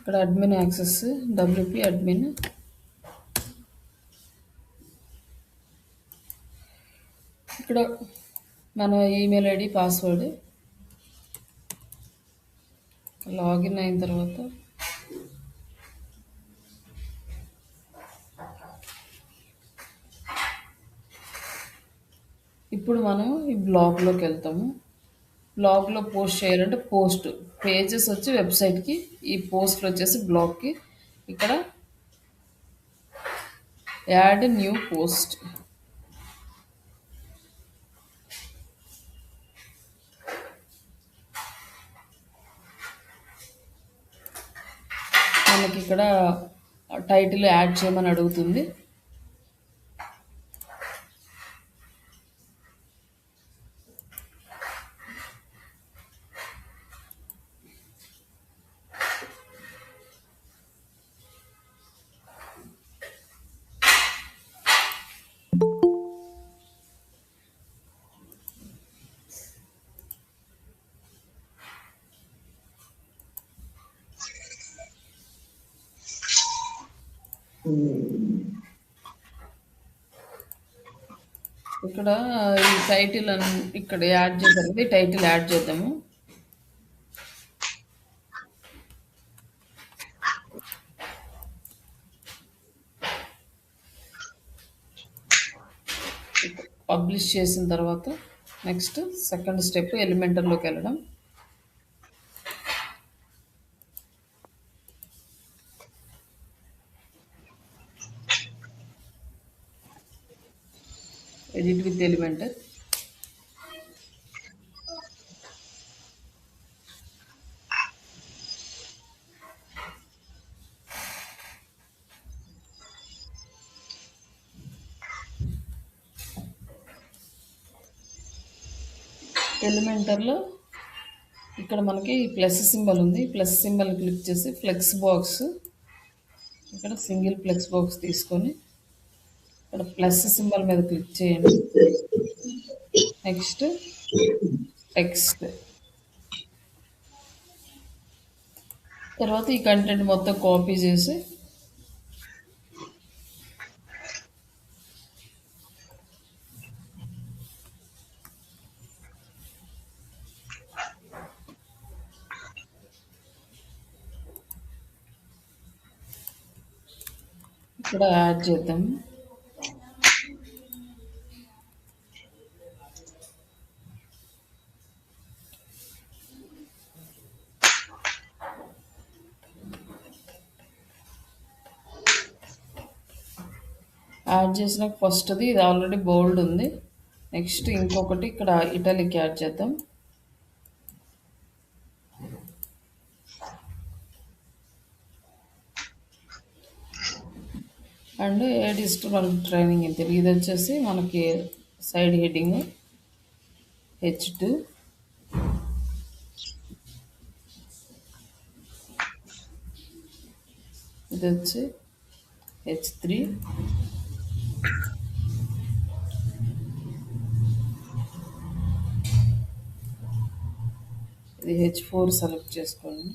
ఇక్కడ admin access WP admin. ఇక్కడ మన ఈమెయిల్ ఐడి పాస్వర్డ్ లాగిన్ అయిన తర్వాత ఇప్పుడు మనం ఈ బ్లాగ్లోకి వెళ్తాము. బ్లాగ్లో పోస్ట్ చేయాలంటే పోస్ట్ పేజెస్ వచ్చి వెబ్సైట్కి, ఈ పోస్ట్లు వచ్చేసి బ్లాగ్కి. ఇక్కడ యాడ్ న్యూ పోస్ట్. మనకి ఇక్కడ టైటిల్ యాడ్ చేయమని అడుగుతుంది. ఇక్కడ ఈ టైటిల్ ఇక్కడ యాడ్ చేశారు కదా, ఈ టైటిల్ యాడ్ చేద్దాము. పబ్లిష్ చేసిన తర్వాత నెక్స్ట్ సెకండ్ స్టెప్ ఎలిమెంటర్లోకి వెళ్ళడం. Edit with Elementor. ఎలిమెంటర్లో ఇక్కడ మనకి ప్లస్ సింబల్ ఉంది. ప్లస్ సింబల్ క్లిక్ చేసి ఫ్లెక్స్ బాక్స్, ఇక్కడ సింగిల్ ఫ్లెక్స్ బాక్స్ తీసుకొని ఇక్కడ ప్లస్ సింబల్ మీద క్లిక్ చేయండి. నెక్స్ట్ టెక్స్ట్, తర్వాత ఈ కంటెంట్ మొత్తం కాపీ చేసి ఇక్కడ యాడ్ చేద్దాం. యాడ్ చేసిన ఫస్ట్ది ఇది ఆల్రెడీ బోల్డ్ ఉంది. నెక్స్ట్ ఇంకొకటి ఇక్కడ ఇటాలిక్ యాడ్ చేద్దాం. And A digital marketing training in Telugu. ఇది వచ్చేసి మనకి సైడ్ హెడ్డింగ్ H2. ఇది వచ్చి H3. ఇది H4 సెలెక్ట్ చేసుకోండి.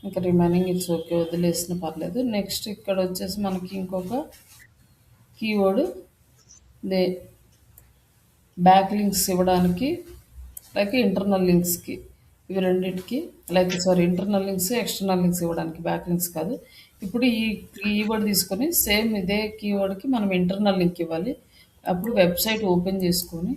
ఇంకా రిమైనింగ్ ఇట్స్ ఓకే, వదిలేసిన పర్లేదు. నెక్స్ట్ ఇక్కడ వచ్చేసి మనకి ఇంకొక కీవర్డ్ దే బ్యాక్ లింక్స్ ఇవ్వడానికి, లైక్ ఇంటర్నల్ లింక్స్కి, ఇవి రెండింటికి ఇంటర్నల్ లింక్స్ ఎక్స్టర్నల్ లింక్స్ ఇవ్వడానికి, బ్యాక్ లింక్స్ కాదు. ఇప్పుడు ఈ కీవర్డ్ తీసుకొని సేమ్ ఇదే కీవర్డ్కి మనం ఇంటర్నల్ లింక్ ఇవ్వాలి. అప్పుడు వెబ్సైట్ ఓపెన్ చేసుకొని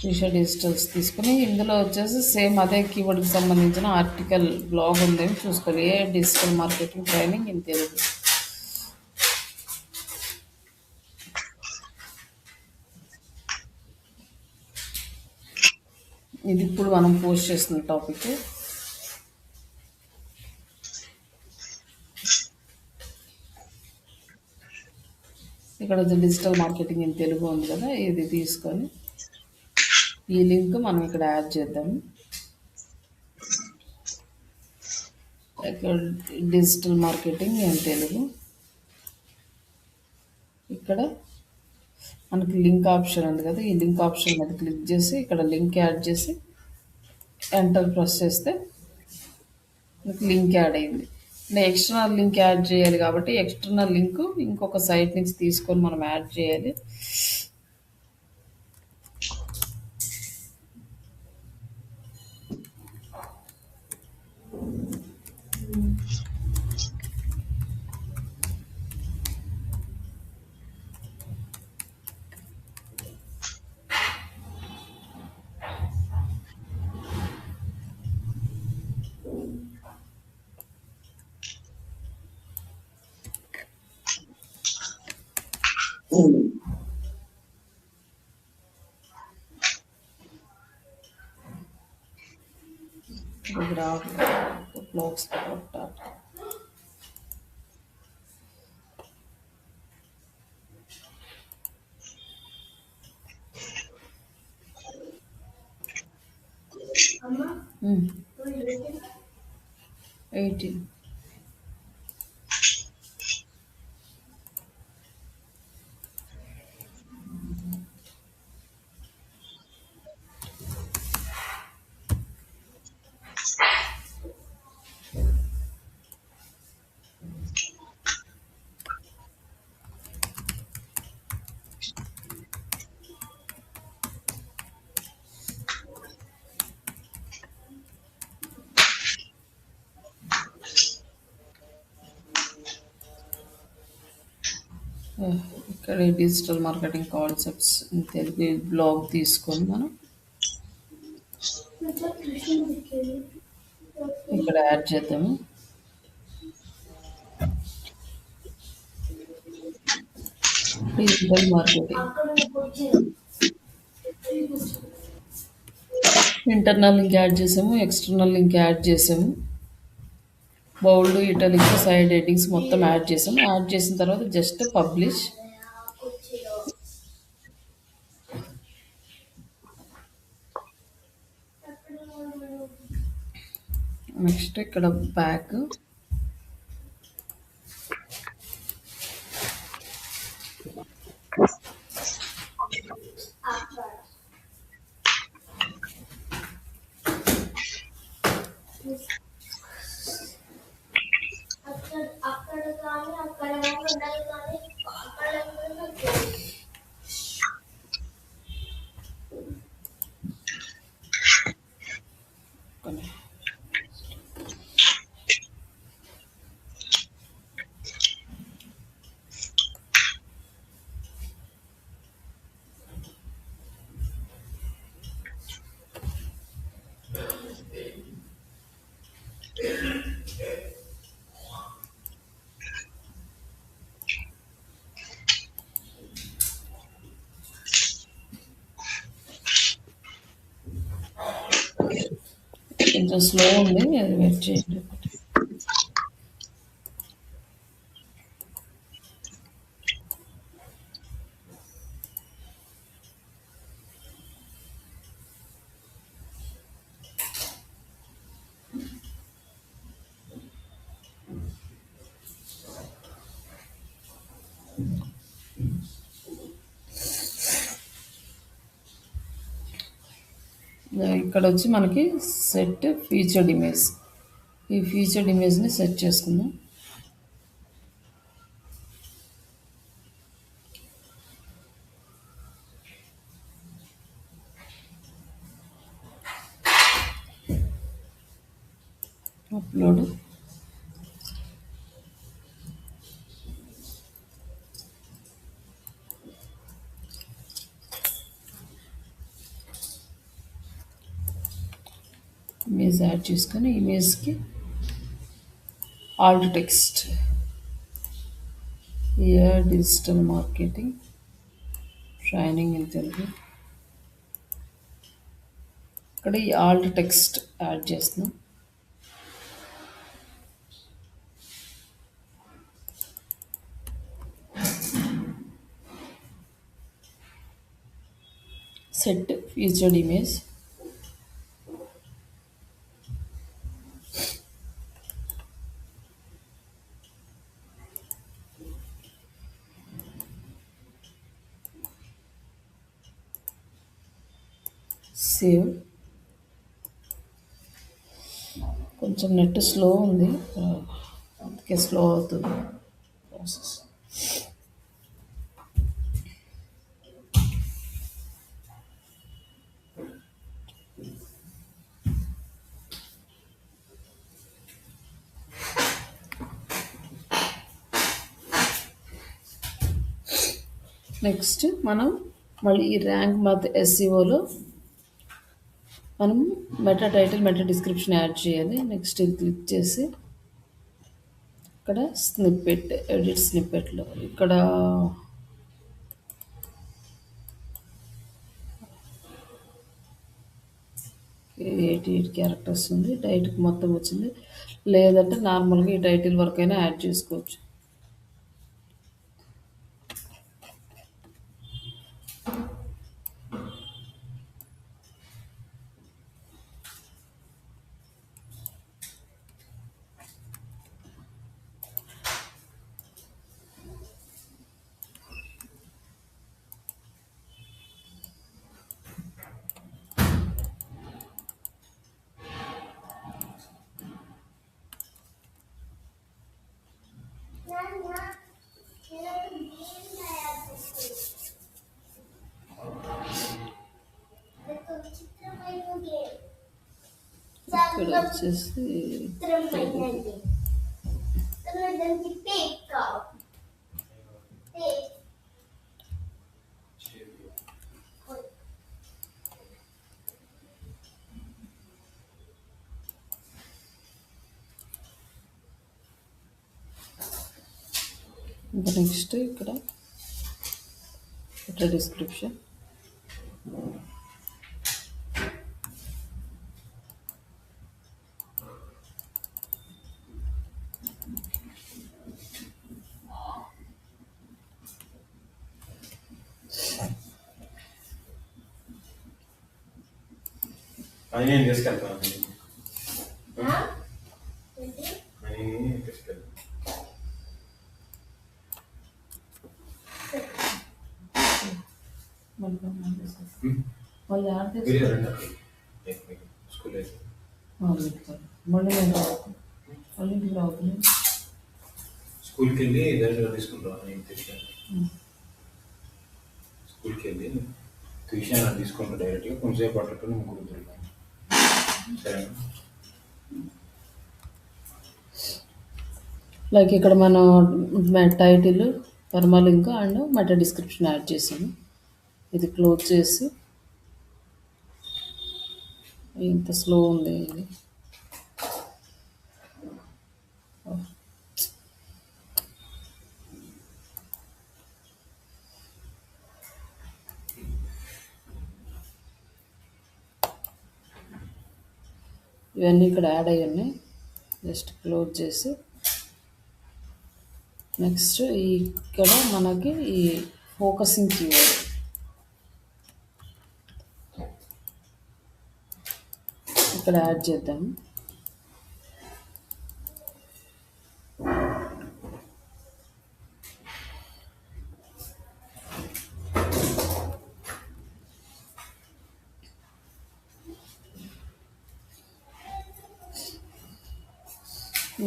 శ్రీష డిజిటల్స్ తీసుకొని ఇందులో వచ్చేసి సేమ్ అదే కీవర్డ్కి సంబంధించిన ఆర్టికల్ బ్లాగ్ ఉందేమి చూసుకోవాలి. A digital marketing training in Telugu. ఇది ఇప్పుడు మనం పోస్ట్ చేస్తున్న టాపిక్. ఇక్కడ డిజిటల్ మార్కెటింగ్ ఇన్ తెలుగు ఉంది కదా, ఇది తీసుకొని ఈ లింక్ మనం ఇక్కడ యాడ్ చేద్దాము. ఇక్కడ డిజిటల్ మార్కెటింగ్ ఇన్ తెలుగు, ఇక్కడ మనకి లింక్ ఆప్షన్ ఉంది కదా, ఈ లింక్ ఆప్షన్ మీద క్లిక్ చేసి ఇక్కడ లింక్ యాడ్ చేసి ఎంటర్ ప్రెస్ చేస్తే మీకు లింక్ యాడ్ అయింది. ఎక్స్టర్నల్ లింక్ యాడ్ చేయాలి కాబట్టి ఎక్స్టర్నల్ లింక్ ఇంకొక సైట్ నుంచి తీసుకొని మనం యాడ్ చేయాలి. ఇది రావట్లేదు బ్లాగ్స్ డాట్. ఉమ్, 18. ఇక్కడ digital marketing concepts in Telugu blog తీసుకొని మనం ఇక్కడ యాడ్ చేద్దాము. Digital marketing internal link add చేసాము, ఎక్స్టర్నల్ లింక్ యాడ్ చేసాము, బౌల్డ్ ఇటాలిక్ సైడ్ హెడ్డింగ్స్ మొత్తం యాడ్ చేసాము. యాడ్ చేసిన తర్వాత జస్ట్ పబ్లిష్. నెక్స్ట్ ఇక్కడ బ్యాక్ కొంచెం స్లో ఉంది, అది వెయిట్ చేయండి. ఇక్కడ వచ్చి మనకి సెట్ ఫీచర్డ్ ఇమేజ్, ఈ ఫీచర్డ్ ఇమేజ్ని సెట్ చేసుకుందాం. అప్లోడ్. ఇమేజ్ యాడ్ చేసుకొని ఇమేజ్కి alt text, here digital marketing training in Telugu. ఇక్కడ ఈ ఆల్ట్ టెక్స్ట్ యాడ్ చేస్తున్నాం. Set featured image, save. కొంచెం నెట్ స్లో ఉంది. అందుకే స్లో అవుతుంది ప్రాసెస్. నెక్స్ట్ మనం మళ్ళీ ఈ ర్యాంక్ మత్ ఎస్సీఓలో మనం meta title meta description add చేయాలి. నెక్స్ట్ ఇది క్లిక్ చేసి ఇక్కడ స్నిప్పెట్ ఎడిట్ స్నిప్పెట్లో ఇక్కడ 88 క్యారెక్టర్స్ ఉంది. టైటిల్ మొత్తం వచ్చింది. లేదంటే నార్మల్గా ఈ టైటిల్ వరకు అయినా యాడ్ చేసుకోవచ్చు. ఇక్కడ వచ్చేసి ఇంకా నెక్స్ట్ ఇక్కడ డిస్క్రిప్షన్ అది నేను తీసుకెళ్తాను. అది తీసుకెళ్తాను. మళ్ళీ యాడ్ వీడియో రెండు స్కూల్ మళ్ళీ నేను రావుతుంది. మళ్ళీ ఇంటికి రావుతుంది. స్కూల్కి వెళ్ళి దాంట్లో తీసుకుంటాను. నేను తీసుకెళ్ళి స్కూల్కి వెళ్ళి ట్యూషన్ తీసుకుంటాను డైరెక్ట్గా. కొంచెంసేపు పట్టుకుని ముగ్గురు తిరుగుతాను. సరేనా? లైక్ ఇక్కడ మనం title permalink and meta description add చేసాము. ఇది క్లోజ్ చేసి ఇంత స్లో ఉంది ఇది. ఇవన్నీ ఇక్కడ యాడ్ అయ్యి ఉన్నాయి. జస్ట్ క్లోజ్ చేసి నెక్స్ట్ ఇక్కడ మనకి ఈ ఫోకసింగ్ కీవర్డ్ ఇక్కడ యాడ్ చేద్దాం.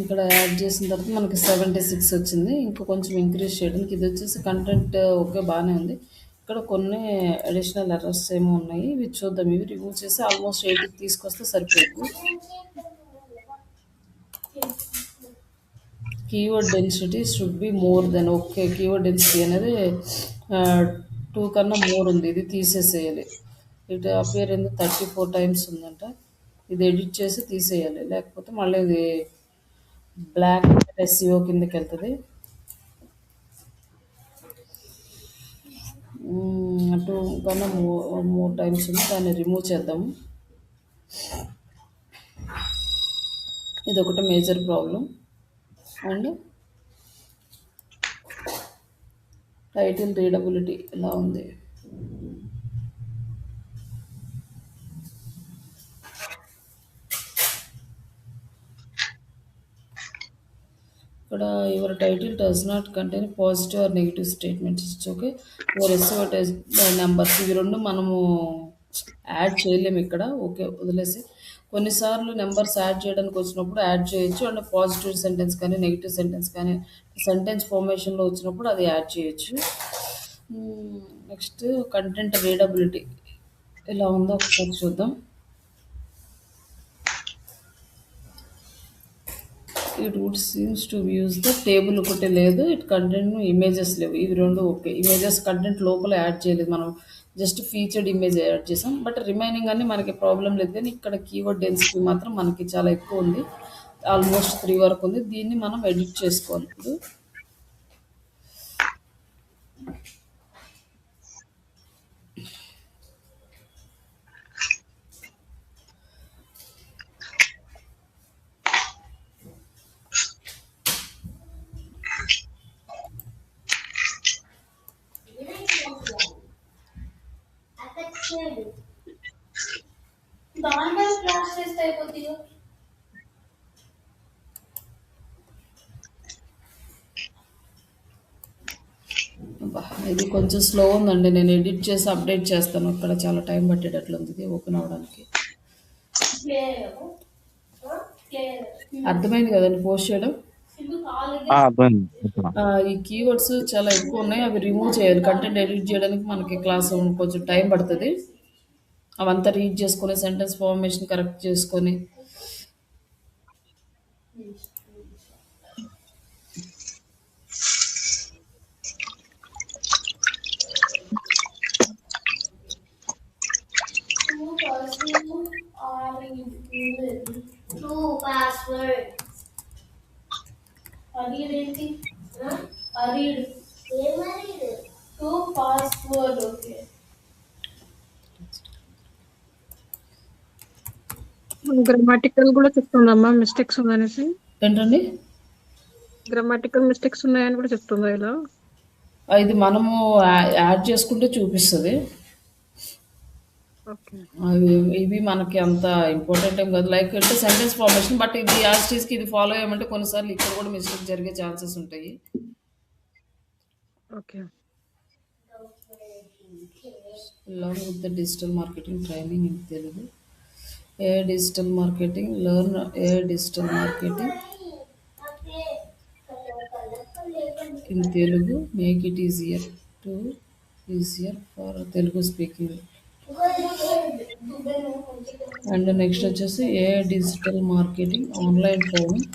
ఇక్కడ యాడ్ చేసిన తర్వాత మనకి 76 వచ్చింది. ఇంకా కొంచెం ఇంక్రీజ్ చేయడానికి ఇది వచ్చేసి కంటెంట్ ఓకే బాగానే ఉంది. ఇక్కడ కొన్ని అడిషనల్ ఎర్రర్స్ ఏమో ఉన్నాయి. ఇవి చూద్దాం. ఇవి రిమూవ్ చేసి ఆల్మోస్ట్ 80కి తీసుకొస్తే సరిపోతుంది. Keyword density should be more than okay. Keyword density అనేది 2 కన్నా మోర్ ఉంది. ఇది తీసేసేయాలి. ఇటు అపేర్ ఎందుకు 34 టైమ్స్ ఉందంట. ఇది ఎడిట్ చేసి తీసేయాలి. లేకపోతే మళ్ళీ ఇది బ్లాక్ ఎస్ఈఓ కిందకి వెళ్తుంది. 2 కన్నా మోర్ టైమ్స్ ఉంది. దాన్ని రిమూవ్ చేద్దాము. ఇది ఒకటి మేజర్ ప్రాబ్లం. అండ్ టైటిల్ రీడబిలిటీ ఎలా ఉంది. ఇక్కడ your title does not contain positive or negative statements. It's okay. Your SEO numbers ఇవి రెండు మనము యాడ్ చేయలేము ఇక్కడ. ఓకే వదిలేసి కొన్నిసార్లు నెంబర్స్ యాడ్ చేయడానికి వచ్చినప్పుడు యాడ్ చేయొచ్చు. అండ్ పాజిటివ్ సెంటెన్స్ కానీ, నెగెటివ్ సెంటెన్స్ కానీ సెంటెన్స్ ఫార్మేషన్‌లో వచ్చినప్పుడు అది యాడ్ చేయొచ్చు. హ్మ్. నెక్స్ట్ కంటెంట్ రీడబిలిటీ ఎలా ఉందో ఒకసారి చూద్దాం. It would seems to use the table ఒకటి లేదు. ఇట్ కంటెంట్ ఇమేజెస్ లేవు. ఇవి 2 ఓకే. ఇమేజెస్ కంటెంట్ లోపల యాడ్ చేయలేదు. మనం జస్ట్ ఫీచర్డ్ ఇమేజ్ యాడ్ చేసాం. బట్ రిమైనింగ్ అన్నీ మనకి ప్రాబ్లమ్ లేదు. కానీ ఇక్కడ కీవర్డ్ డెన్సిటీ మాత్రం మనకి చాలా ఎక్కువ ఉంది. ఆల్మోస్ట్ 3 వరకు ఉంది. దీన్ని మనం ఎడిట్ చేసుకోవాలి ఇప్పుడు. దాంట్లో క్లాస్ చేస్తే అయిపోతుంది. అబ్బా! ఇది కొంచెం స్లో ఉందండి. నేను ఎడిట్ చేసి అప్డేట్ చేస్తాను. ఇక్కడ చాలా టైం పట్టేటట్లుంది ఇది ఓపెన్ అవ్వడానికి. క్లియర్ క్లియర్ అర్థమైంది కదండి పోస్ట్ చేయడం? ఎందుకు ఆల్రెడీ అర్థమైంది ఇప్పుడు. ఈ కీవర్డ్స్ చాలా ఎక్కువ ఉన్నాయి. అవి రిమూవ్ చేయాలి. కంటెంట్ ఎడిట్ చేయడానికి మనకి క్లాస్ కొంచెం టైం పడుతుంది. అవంతా రీడ్ చేసుకొని సెంటెన్స్ ఫార్మేషన్ కరెక్ట్ చేసుకొని two person are included. Two password. Read ఏంటి? Read. ఏం read? Two password. Okay. Grammatical కూడా చెప్తుందమ్మా మిస్టేక్స్ ఉందనేసి. ఏంటండి గ్రామాటికల్ మిస్టేక్స్ ఉన్నాయని కూడా చెప్తుందా ఇలా? ఇది మనము యాడ్ చేసుకుంటే చూపిస్తుంది. ఓకే. అవి ఇవి మనకి అంత ఇంపార్టెంట్ ఏం కాదు. లైక్ అంటే సెంటెన్స్ ఫార్మేషన్. బట్ ఇది యాస్టీస్కి ఇది ఫాలో అయ్యామంటే కొన్నిసార్లు ఇక్కడ కూడా మిస్టేక్ జరిగే ఛాన్సెస్ ఉంటాయి. Okay. along with the digital marketing training in Telugu. AI digital marketing, learn AI digital marketing in Telugu, make it easier for Telugu speaking. And the next వచ్చేసి AI digital marketing, online training.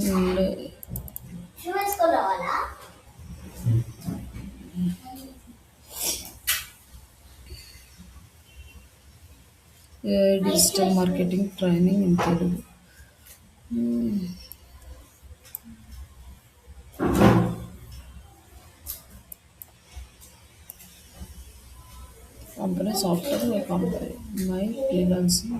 And AI digital marketing training in Telugu. Company software or company. My freelancing.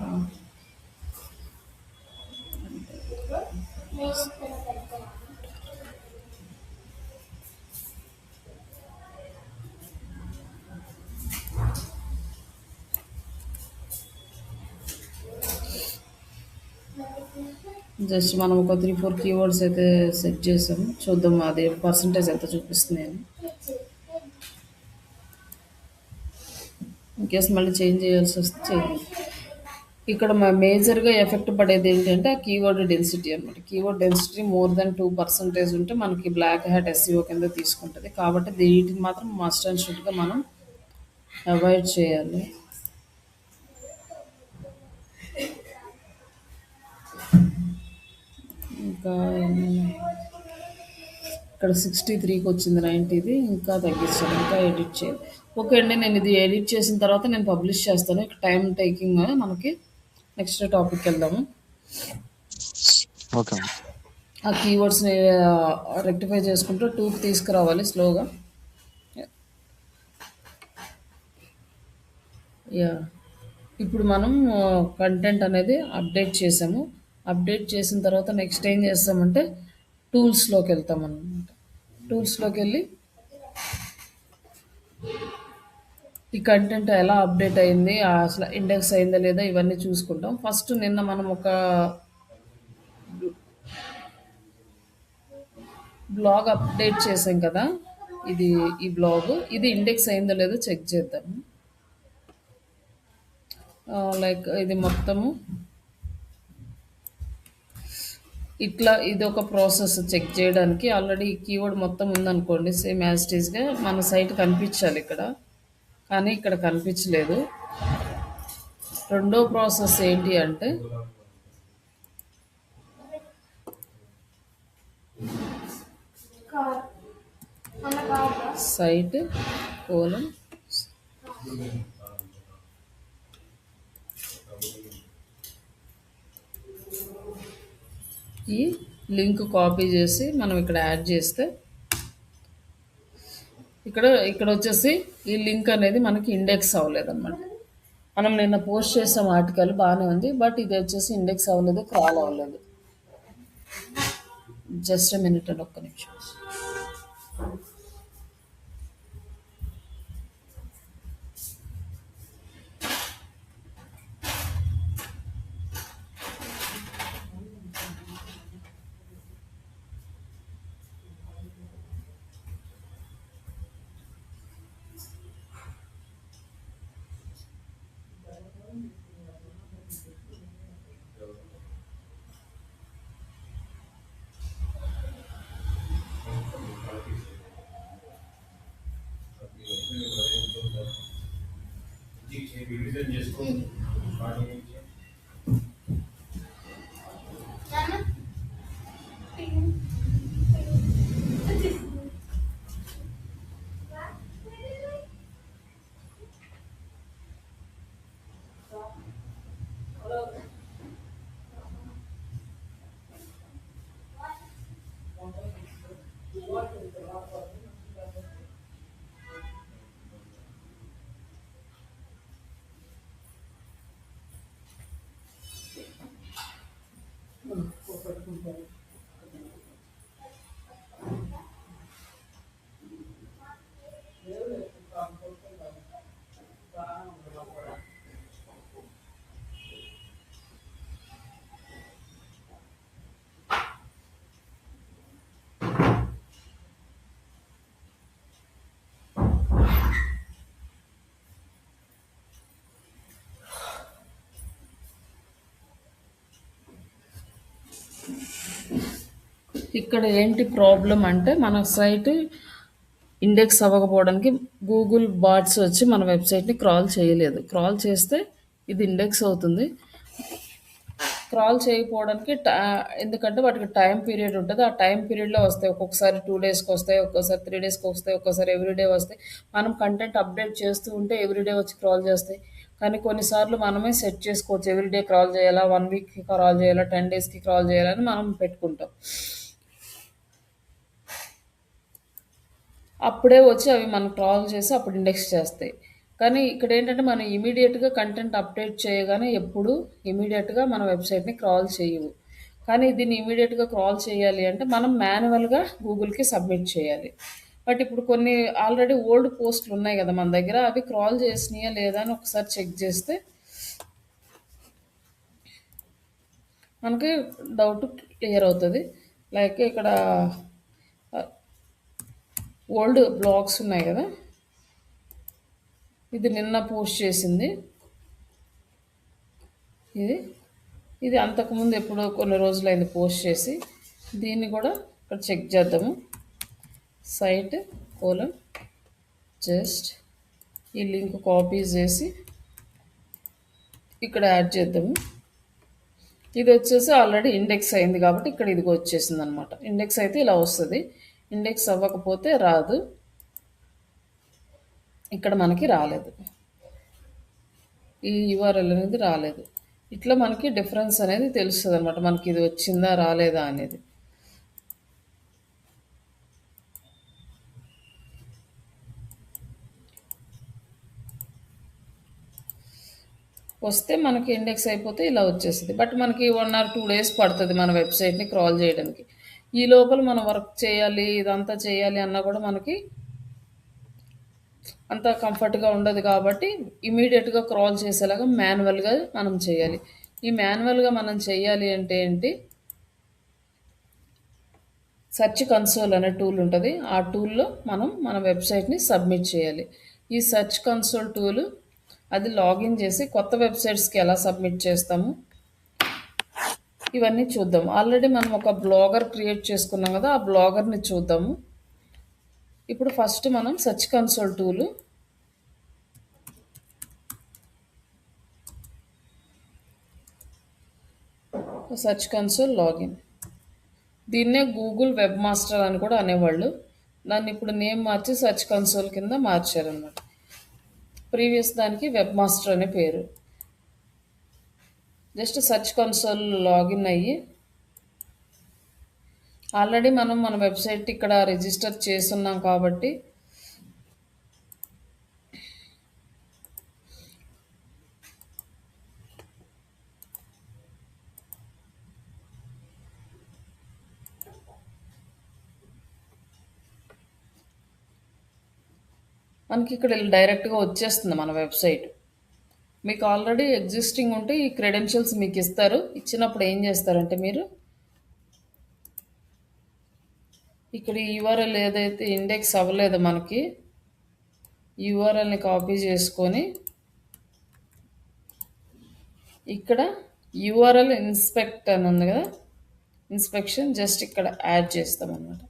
Just మనం ఒక 3-4 keywords అయితే set చేసాము. చూద్దాం అది percentage ఎంత చూపిస్తుంది అని. ఇన్కేస్ మళ్ళీ చేంజ్ చేయాల్సి వస్తే చేయండి. ఇక్కడ మేజర్గా ఎఫెక్ట్ పడేది ఏంటంటే ఆ కీవర్డ్ డెన్సిటీ అనమాట. కీవర్డ్ డెన్సిటీ మోర్ దెన్ 2% ఉంటే మనకి బ్లాక్ హ్యాట్ ఎస్ఈఓ కింద తీసుకుంటుంది. కాబట్టి వీటిని మాత్రం మస్ట్ అండ్ షుడ్గా మనం అవాయిడ్ చేయాలి. ఇంకా ఇక్కడ 63కి వచ్చింది, 90ది ఇంకా తగ్గించాలి, ఇంకా ఎడిట్ చేయాలి. ఓకే అండి, నేను ఇది ఎడిట్ చేసిన తర్వాత నేను పబ్లిష్ చేస్తాను. ఇక టైం టేకింగ్ మనకి. నెక్స్ట్ టాపిక్ వెళ్దాము. ఓకే. ఆ కీవర్డ్స్ని రెక్టిఫై చేసుకుంటూ 2కి తీసుకురావాలి స్లోగా. యా, ఇప్పుడు మనం కంటెంట్ అనేది అప్డేట్ చేసాము. అప్డేట్ చేసిన తర్వాత నెక్స్ట్ ఏం చేస్తామంటే టూల్స్లోకి వెళ్తాం అన్నమాట. టూల్స్లోకి వెళ్ళి ఈ కంటెంట్ ఎలా అప్డేట్ అయింది, అసలు ఇండెక్స్ అయిందా లేదా ఇవన్నీ చూసుకుంటాం. ఫస్ట్ నిన్న మనం ఒక బ్లాగ్ అప్డేట్ చేసాం కదా, ఇది ఈ బ్లాగ్ ఇది ఇండెక్స్ అయిందో లేదో చెక్ చేద్దాము. లైక్ ఇది మొత్తము ఇట్లా ఇది ఒక ప్రాసెస్ చెక్ చేయడానికి. ఆల్రెడీ ఈ కీవర్డ్ మొత్తం ఉందనుకోండి, సేమ్ యాజ్ ఇట్ ఈస్గా మన సైట్ కనిపించాలి ఇక్కడ, కానీ ఇక్కడ కనిపించలేదు. రెండో ప్రాసెస్ ఏంటి అంటే కార్ మన కార్ సైట్ కోలన్ ఈ లింక్ కాపీ చేసి మనం ఇక్కడ యాడ్ చేస్తే ఇక్కడ ఇక్కడ వచ్చేసి ఈ లింక్ అనేది మనకి ఇండెక్స్ అవ్వలేదు అనమాట. మనం నిన్న పోస్ట్ చేసాం ఆర్టికల్ బాగానే ఉంది, బట్ ఇది వచ్చేసి ఇండెక్స్ అవ్వలేదు, క్రాల్ అవ్వలేదు. జస్ట్ మినిట్ అండి, ఒక్క నిమిషం. రివిజన్ చేసుకో. ఇక్కడ ఏంటి ప్రాబ్లం అంటే మన సైట్ ఇండెక్స్ అవ్వకపోవడానికి గూగుల్ బాట్స్ వచ్చి మన వెబ్సైట్ని క్రాల్ చేయలేదు. క్రాల్ చేస్తే ఇది ఇండెక్స్ అవుతుంది. క్రాల్ చేయకపోవడానికి ఎందుకంటే వాటికి టైం పీరియడ్ ఉంటుంది. ఆ టైం పీరియడ్లో వస్తాయి. ఒక్కొక్కసారి 2 డేస్కి వస్తాయి, ఒక్కోసారి 3 డేస్కి వస్తాయి, ఒక్కోసారి ఎవ్రీడే వస్తాయి. మనం కంటెంట్ అప్డేట్ చేస్తూ ఉంటే ఎవ్రీడే వచ్చి క్రాల్ చేస్తాయి. కానీ కొన్నిసార్లు మనమే సెట్ చేసుకోవచ్చు, ఎవ్రీడే క్రాల్ చేయాలా, 1 వీక్కి క్రాల్ చేయాలా, 10 డేస్కి క్రాల్ చేయాలని మనం పెట్టుకుంటాం. అప్పుడే వచ్చి అవి మనం క్రాల్ చేసి అప్పుడు ఇండెక్స్ చేస్తాయి. కానీ ఇక్కడ ఏంటంటే మనం ఇమీడియట్గా కంటెంట్ అప్డేట్ చేయగానే ఎప్పుడు ఇమీడియట్గా మన వెబ్సైట్ని క్రాల్ చేయవు. కానీ దీన్ని ఇమీడియట్గా క్రాల్ చేయాలి అంటే మనం మాన్యువల్గా గూగుల్కి సబ్మిట్ చేయాలి. బట్ ఇప్పుడు కొన్ని ఆల్రెడీ ఓల్డ్ పోస్టులు ఉన్నాయి కదా మన దగ్గర, అవి క్రాల్ చేసినాయా లేదా అని ఒకసారి చెక్ చేస్తే మనకి డౌట్ క్లియర్ అవుతుంది. లైక్ ఇక్కడ ఓల్డ్ బ్లాగ్స్ ఉన్నాయి కదా, ఇది నిన్న పోస్ట్ చేసింది, ఇది ఇది అంతకుముందు ఎప్పుడో కొన్ని రోజులైంది పోస్ట్ చేసి. దీన్ని కూడా ఇక్కడ చెక్ చేద్దాము. సైట్ కోలన్ జస్ట్ ఈ లింక్ కాపీ చేసి ఇక్కడ యాడ్ చేద్దాము. ఇది వచ్చేసి ఆల్రెడీ ఇండెక్స్ అయింది కాబట్టి ఇక్కడ ఇదిగో వచ్చేసింది అనమాట. ఇండెక్స్ అయితే ఇలా వస్తుంది, ఇండెక్స్ అవ్వకపోతే రాదు. ఇక్కడ మనకి రాలేదు, ఈ యూఆర్ఎల్ అనేది రాలేదు. ఇట్లా మనకి డిఫరెన్స్ అనేది తెలుస్తుంది అనమాట, మనకి ఇది వచ్చిందా రాలేదా అనేది. వస్తే మనకి ఇండెక్స్ అయిపోతే ఇలా వచ్చేస్తుంది. బట్ మనకి 1 or 2 డేస్ పడుతుంది మన వెబ్సైట్ని క్రాల్ చేయడానికి. ఈ లోపల మనం వర్క్ చేయాలి, ఇదంతా చేయాలి అన్నా కూడా మనకి అంత కంఫర్ట్‌గా ఉండదు కాబట్టి ఇమ్మీడియేట్‌గా క్రాల్ చేసేలాగా మాన్యువల్‌గా మనం చేయాలి. ఈ మాన్యువల్‌గా మనం చేయాలి అంటే ఏంటి, సెర్చ్ కన్సోల్ అనే టూల్ ఉంటది. ఆ టూల్‌లో మనం మన వెబ్‌సైట్‌ని సబ్మిట్ చేయాలి. ఈ సెర్చ్ కన్సోల్ టూల్ అది లాగిన్ చేసి కొత్త వెబ్‌సైట్స్‌కి ఎలా సబ్మిట్ చేస్తాము, ఇవన్నీ చూద్దాం. ఆల్రెడీ మనం ఒక బ్లాగర్ క్రియేట్ చేసుకున్నాం కదా! ఆ బ్లాగర్‌ని చూద్దాము. ఇప్పుడు ఫస్ట్ మనం search console tool search console login. దీన్నే గూగుల్ వెబ్ మాస్టర్ అని కూడా అనేవాళ్ళు. దాన్ని ఇప్పుడు నేమ్ మార్చి సెర్చ్ కన్సోల్ కింద మార్చారనమాట. ప్రీవియస్ దానికి వెబ్ మాస్టర్ అనే పేరు. జస్ట్ సెర్చ్ కన్సోల్ లాగిన్ అయ్యి ఆల్రెడీ మనం మన వెబ్సైట్ ఇక్కడ రిజిస్టర్ చేసున్నాం కాబట్టి మనకి ఇక్కడ డైరెక్ట్గా వచ్చేస్తుంది మన వెబ్సైట్. మీకు ఆల్రెడీ ఎగ్జిస్టింగ్ ఉంటే ఈ క్రెడెన్షియల్స్ మీకు ఇస్తారు. ఇచ్చినప్పుడు ఏం చేస్తారంటే మీరు ఇక్కడ యూఆర్ఎల్ ఏదైతే ఇండెక్స్ అవ్వలేదో మనకి యూఆర్ఎల్ని కాపీ చేసుకొని ఇక్కడ యూఆర్ఎల్ ఇన్స్పెక్ట్ అని ఉంది కదా, ఇన్స్పెక్షన్ జస్ట్ ఇక్కడ యాడ్ చేస్తాం అన్నమాట.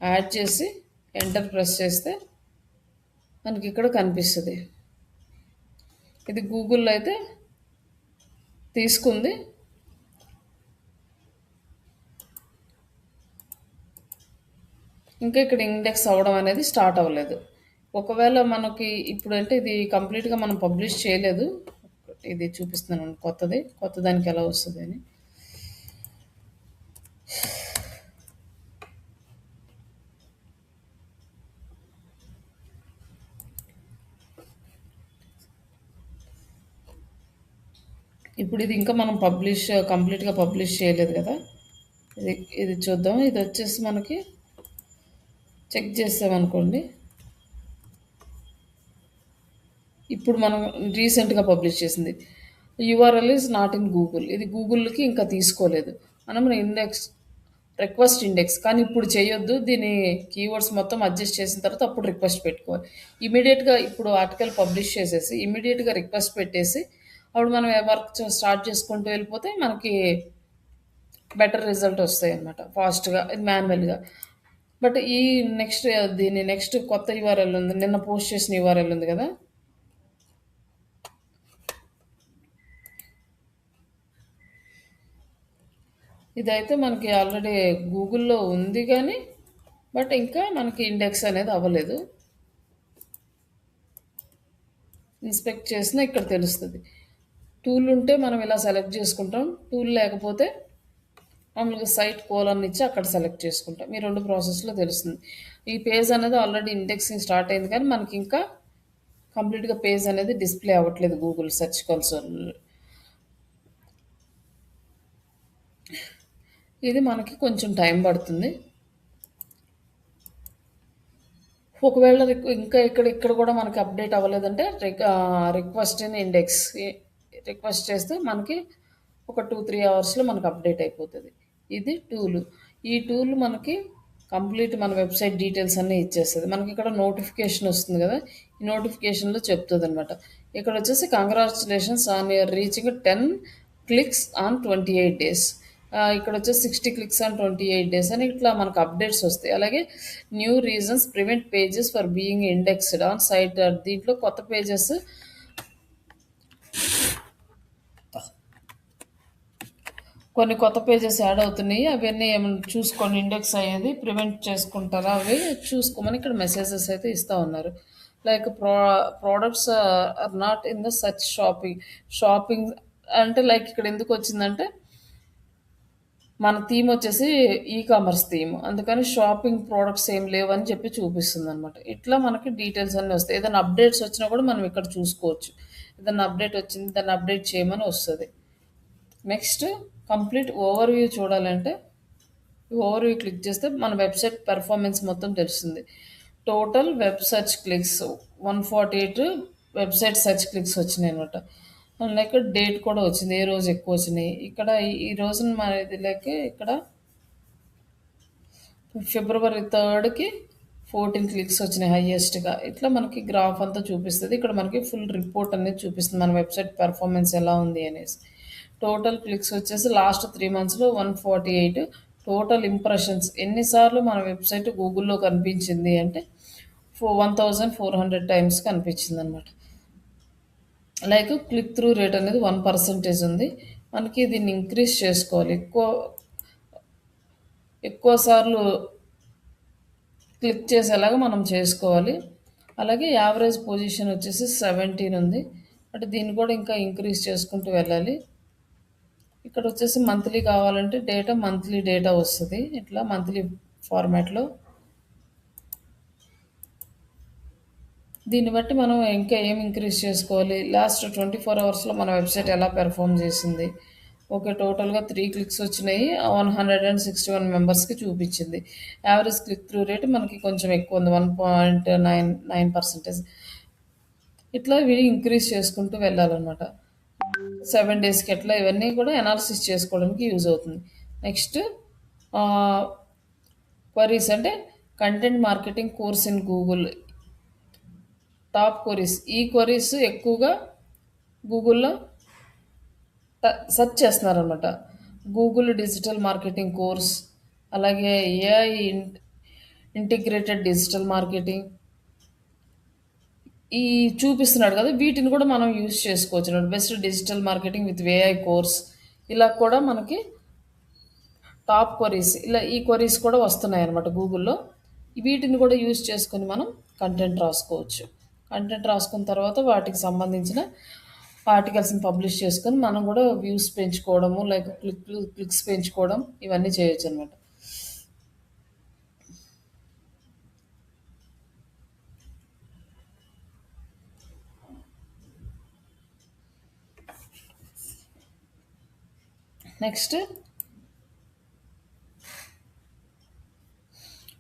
యాడ్ చేసి ఎంటర్ ప్రెస్ చేస్తే మనకి ఇక్కడ కనిపిస్తుంది. ఇది గూగుల్లో అయితే తీసుకుంది. ఇంకా ఇక్కడ ఇండెక్స్ అవ్వడం అనేది స్టార్ట్ అవ్వలేదు. ఒకవేళ మనకి ఇప్పుడు అంటే ఇది కంప్లీట్గా మనం పబ్లిష్ చేయలేదు. ఇది చూపిస్తున్నాను కొత్త దానికి ఎలా వస్తుంది అని. ఇప్పుడు ఇది ఇంకా మనం కంప్లీట్గా పబ్లిష్ చేయలేదు కదా. ఇది ఇది చూద్దాం. ఇది వచ్చేసి మనకి చెక్ చేసామనుకోండి, ఇప్పుడు మనం రీసెంట్గా పబ్లిష్ చేసింది URL is not in Google. ఇది గూగుల్కి ఇంకా తీసుకోలేదు. మనం రిక్వెస్ట్ ఇండెక్స్ కానీ ఇప్పుడు చేయొద్దు. దీని కీవర్డ్స్ మొత్తం అడ్జస్ట్ చేసిన తర్వాత అప్పుడు రిక్వెస్ట్ పెట్టుకోవాలి. ఇమీడియట్గా ఇప్పుడు ఆర్టికల్ పబ్లిష్ చేసేసి ఇమీడియట్గా రిక్వెస్ట్ పెట్టేసి అప్పుడు మనం వర్క్ స్టార్ట్ చేసుకుంటూ వెళ్ళిపోతే మనకి బెటర్ రిజల్ట్ వస్తాయి అన్నమాట, ఫాస్ట్గా మాన్యువల్గా. బట్ ఈ నెక్స్ట్ కొత్త యూఆర్ఎల్ ఉంది, నిన్న పోస్ట్ చేసిన యూఆర్ఎల్ ఉంది కదా, ఇదైతే మనకి ఆల్రెడీ గూగుల్లో ఉంది కానీ బట్ ఇంకా మనకి ఇండెక్స్ అనేది అవ్వలేదు. ఇన్స్పెక్ట్ చేసినా ఇక్కడ తెలుస్తుంది. టూల్ ఉంటే మనం ఇలా సెలెక్ట్ చేసుకుంటాం, టూల్ లేకపోతే మామూలుగా సైట్ కోలన్ ఇచ్చి అక్కడ సెలెక్ట్ చేసుకుంటాం. ఈ రెండు ప్రాసెస్లో తెలుస్తుంది. ఈ పేజ్ అనేది ఆల్రెడీ ఇండెక్సింగ్ స్టార్ట్ అయింది కానీ మనకి ఇంకా కంప్లీట్గా పేజ్ అనేది డిస్ప్లే అవ్వట్లేదు గూగుల్ సెర్చ్ కన్సోల్. ఇది మనకి కొంచెం టైం పడుతుంది. ఒకవేళ ఇంకా ఇక్కడ కూడా మనకి అప్డేట్ అవ్వలేదంటే రిక్వెస్ట్ ఇన్ ఇండెక్స్ రిక్వెస్ట్ చేస్తే మనకి ఒక 2-3 అవర్స్లో మనకు అప్డేట్ అయిపోతుంది. ఇది టూల్. ఈ టూల్ మనకి కంప్లీట్ మన వెబ్సైట్ డీటెయిల్స్ అన్నీ ఇచ్చేస్తుంది. మనకి ఇక్కడ నోటిఫికేషన్ వస్తుంది కదా, ఈ నోటిఫికేషన్లో చెప్తుంది అనమాట. ఇక్కడ వచ్చేసి congratulations on your reaching 10 clicks on 28 days. ఇక్కడ వచ్చేసి 60 క్లిక్స్ ఆన్ 28 days అని ఇట్లా మనకు అప్డేట్స్ వస్తాయి. అలాగే new reasons prevent pages for being indexed on site. దీంట్లో కొత్త పేజెస్ కొన్ని కొత్త పేజెస్ యాడ్ అవుతున్నాయి. అవన్నీ ఏమైనా చూసుకొని ఇండెక్స్ అయ్యేది ప్రివెంట్ చేసుకుంటారా అవి చూసుకోమని ఇక్కడ మెసేజెస్ అయితే ఇస్తూ ఉన్నారు. Like products are not in the such shopping అంటే లైక్ ఇక్కడ ఎందుకు వచ్చిందంటే మన థీమ్ వచ్చేసి కామర్స్ థీమ్, అందుకని షాపింగ్ ప్రోడక్ట్స్ ఏం లేవని చెప్పి చూపిస్తుంది అనమాట. ఇట్లా మనకి డీటెయిల్స్ అన్నీ వస్తాయి. ఏదైనా అప్డేట్స్ వచ్చినా కూడా మనం ఇక్కడ చూసుకోవచ్చు. ఏదైనా అప్డేట్ వచ్చింది దాన్ని అప్డేట్ చేయమని వస్తుంది. నెక్స్ట్ కంప్లీట్ ఓవర్ వ్యూ చూడాలంటే ఓవర్ క్లిక్ చేస్తే మన వెబ్సైట్ పెర్ఫార్మెన్స్ మొత్తం తెలుస్తుంది. Total web search clicks 148 website search clicks వచ్చినాయి అనమాట. లైక్ డేట్ కూడా వచ్చింది, ఏ రోజు ఎక్కువ వచ్చినాయి. ఇక్కడ ఈ రోజున మనది లైక్ ఇక్కడ ఫిబ్రవరి 3కి 14 క్లిక్స్ వచ్చినాయి హైయెస్ట్గా. ఇట్లా మనకి గ్రాఫ్ అంతా చూపిస్తుంది. ఇక్కడ మనకి ఫుల్ రిపోర్ట్ అనేది చూపిస్తుంది మన వెబ్సైట్ పెర్ఫార్మెన్స్ ఎలా ఉంది అనేసి. టోటల్ క్లిక్స్ వచ్చేసి లాస్ట్ 3 మంత్స్లో 148. టోటల్ ఇంప్రెషన్స్ ఎన్నిసార్లు మన వెబ్సైట్ గూగుల్లో కనిపించింది అంటే 1400 టైమ్స్ కనిపించింది అనమాట. లైక్ క్లిక్ త్రూ రేట్ అనేది 1% ఉంది. మనకి దీన్ని ఇంక్రీజ్ చేసుకోవాలి. ఎక్కువ సార్లు క్లిక్ చేసేలాగా మనం చేసుకోవాలి. అలాగే యావరేజ్ పొజిషన్ వచ్చేసి 17 ఉంది. అంటే దీన్ని కూడా ఇంకా ఇంక్రీజ్ చేసుకుంటూ వెళ్ళాలి. ఇక్కడ వచ్చేసి మంత్లీ కావాలంటే మంత్లీ డేటా వస్తుంది ఇట్లా మంత్లీ ఫార్మాట్లో. దీన్ని బట్టి మనం ఇంకా ఏం ఇంక్రీజ్ చేసుకోవాలి, లాస్ట్ 24 అవర్స్లో మన వెబ్సైట్ ఎలా పెర్ఫామ్ చేసింది. ఓకే, టోటల్గా 3 క్లిక్స్ వచ్చినాయి, 161 మెంబర్స్కి చూపించింది. యావరేజ్ క్లిక్ త్రూ రేట్ మనకి కొంచెం ఎక్కువ ఉంది, 1.99%. ఇట్లా ఇవి ఇంక్రీజ్ చేసుకుంటూ వెళ్ళాలన్నమాట. 7 డేస్కి ఎట్లా ఇవన్నీ కూడా అనాలిసిస్ చేసుకోవడానికి యూజ్ అవుతుంది. నెక్స్ట్ క్వరీస్ అంటే content marketing course in Google top queries. ఈ క్వరీస్ ఎక్కువగా గూగుల్లో సెర్చ్ చేస్తున్నారనమాట. గూగుల్ డిజిటల్ మార్కెటింగ్ కోర్స్, అలాగే ఏఐ ఇంటిగ్రేటెడ్ డిజిటల్ మార్కెటింగ్ ఈ చూపిస్తున్నాడు కదా, వీటిని కూడా మనం యూజ్ చేసుకోవచ్చు. Best digital marketing with AI course, ఇలా కూడా మనకి టాప్ క్వరీస్, ఇలా ఈ క్వరీస్ కూడా వస్తున్నాయి అన్నమాట గూగుల్లో. వీటిని కూడా యూజ్ చేసుకొని మనం కంటెంట్ రాసుకోవచ్చు. కంటెంట్ రాసుకున్న తర్వాత వాటికి సంబంధించిన ఆర్టికల్స్ని పబ్లిష్ చేసుకొని మనం కూడా వ్యూస్ పెంచుకోవడము, లైక్ క్లిక్స్ పెంచుకోవడం, ఇవన్నీ చేయొచ్చు అనమాట. నెక్స్ట్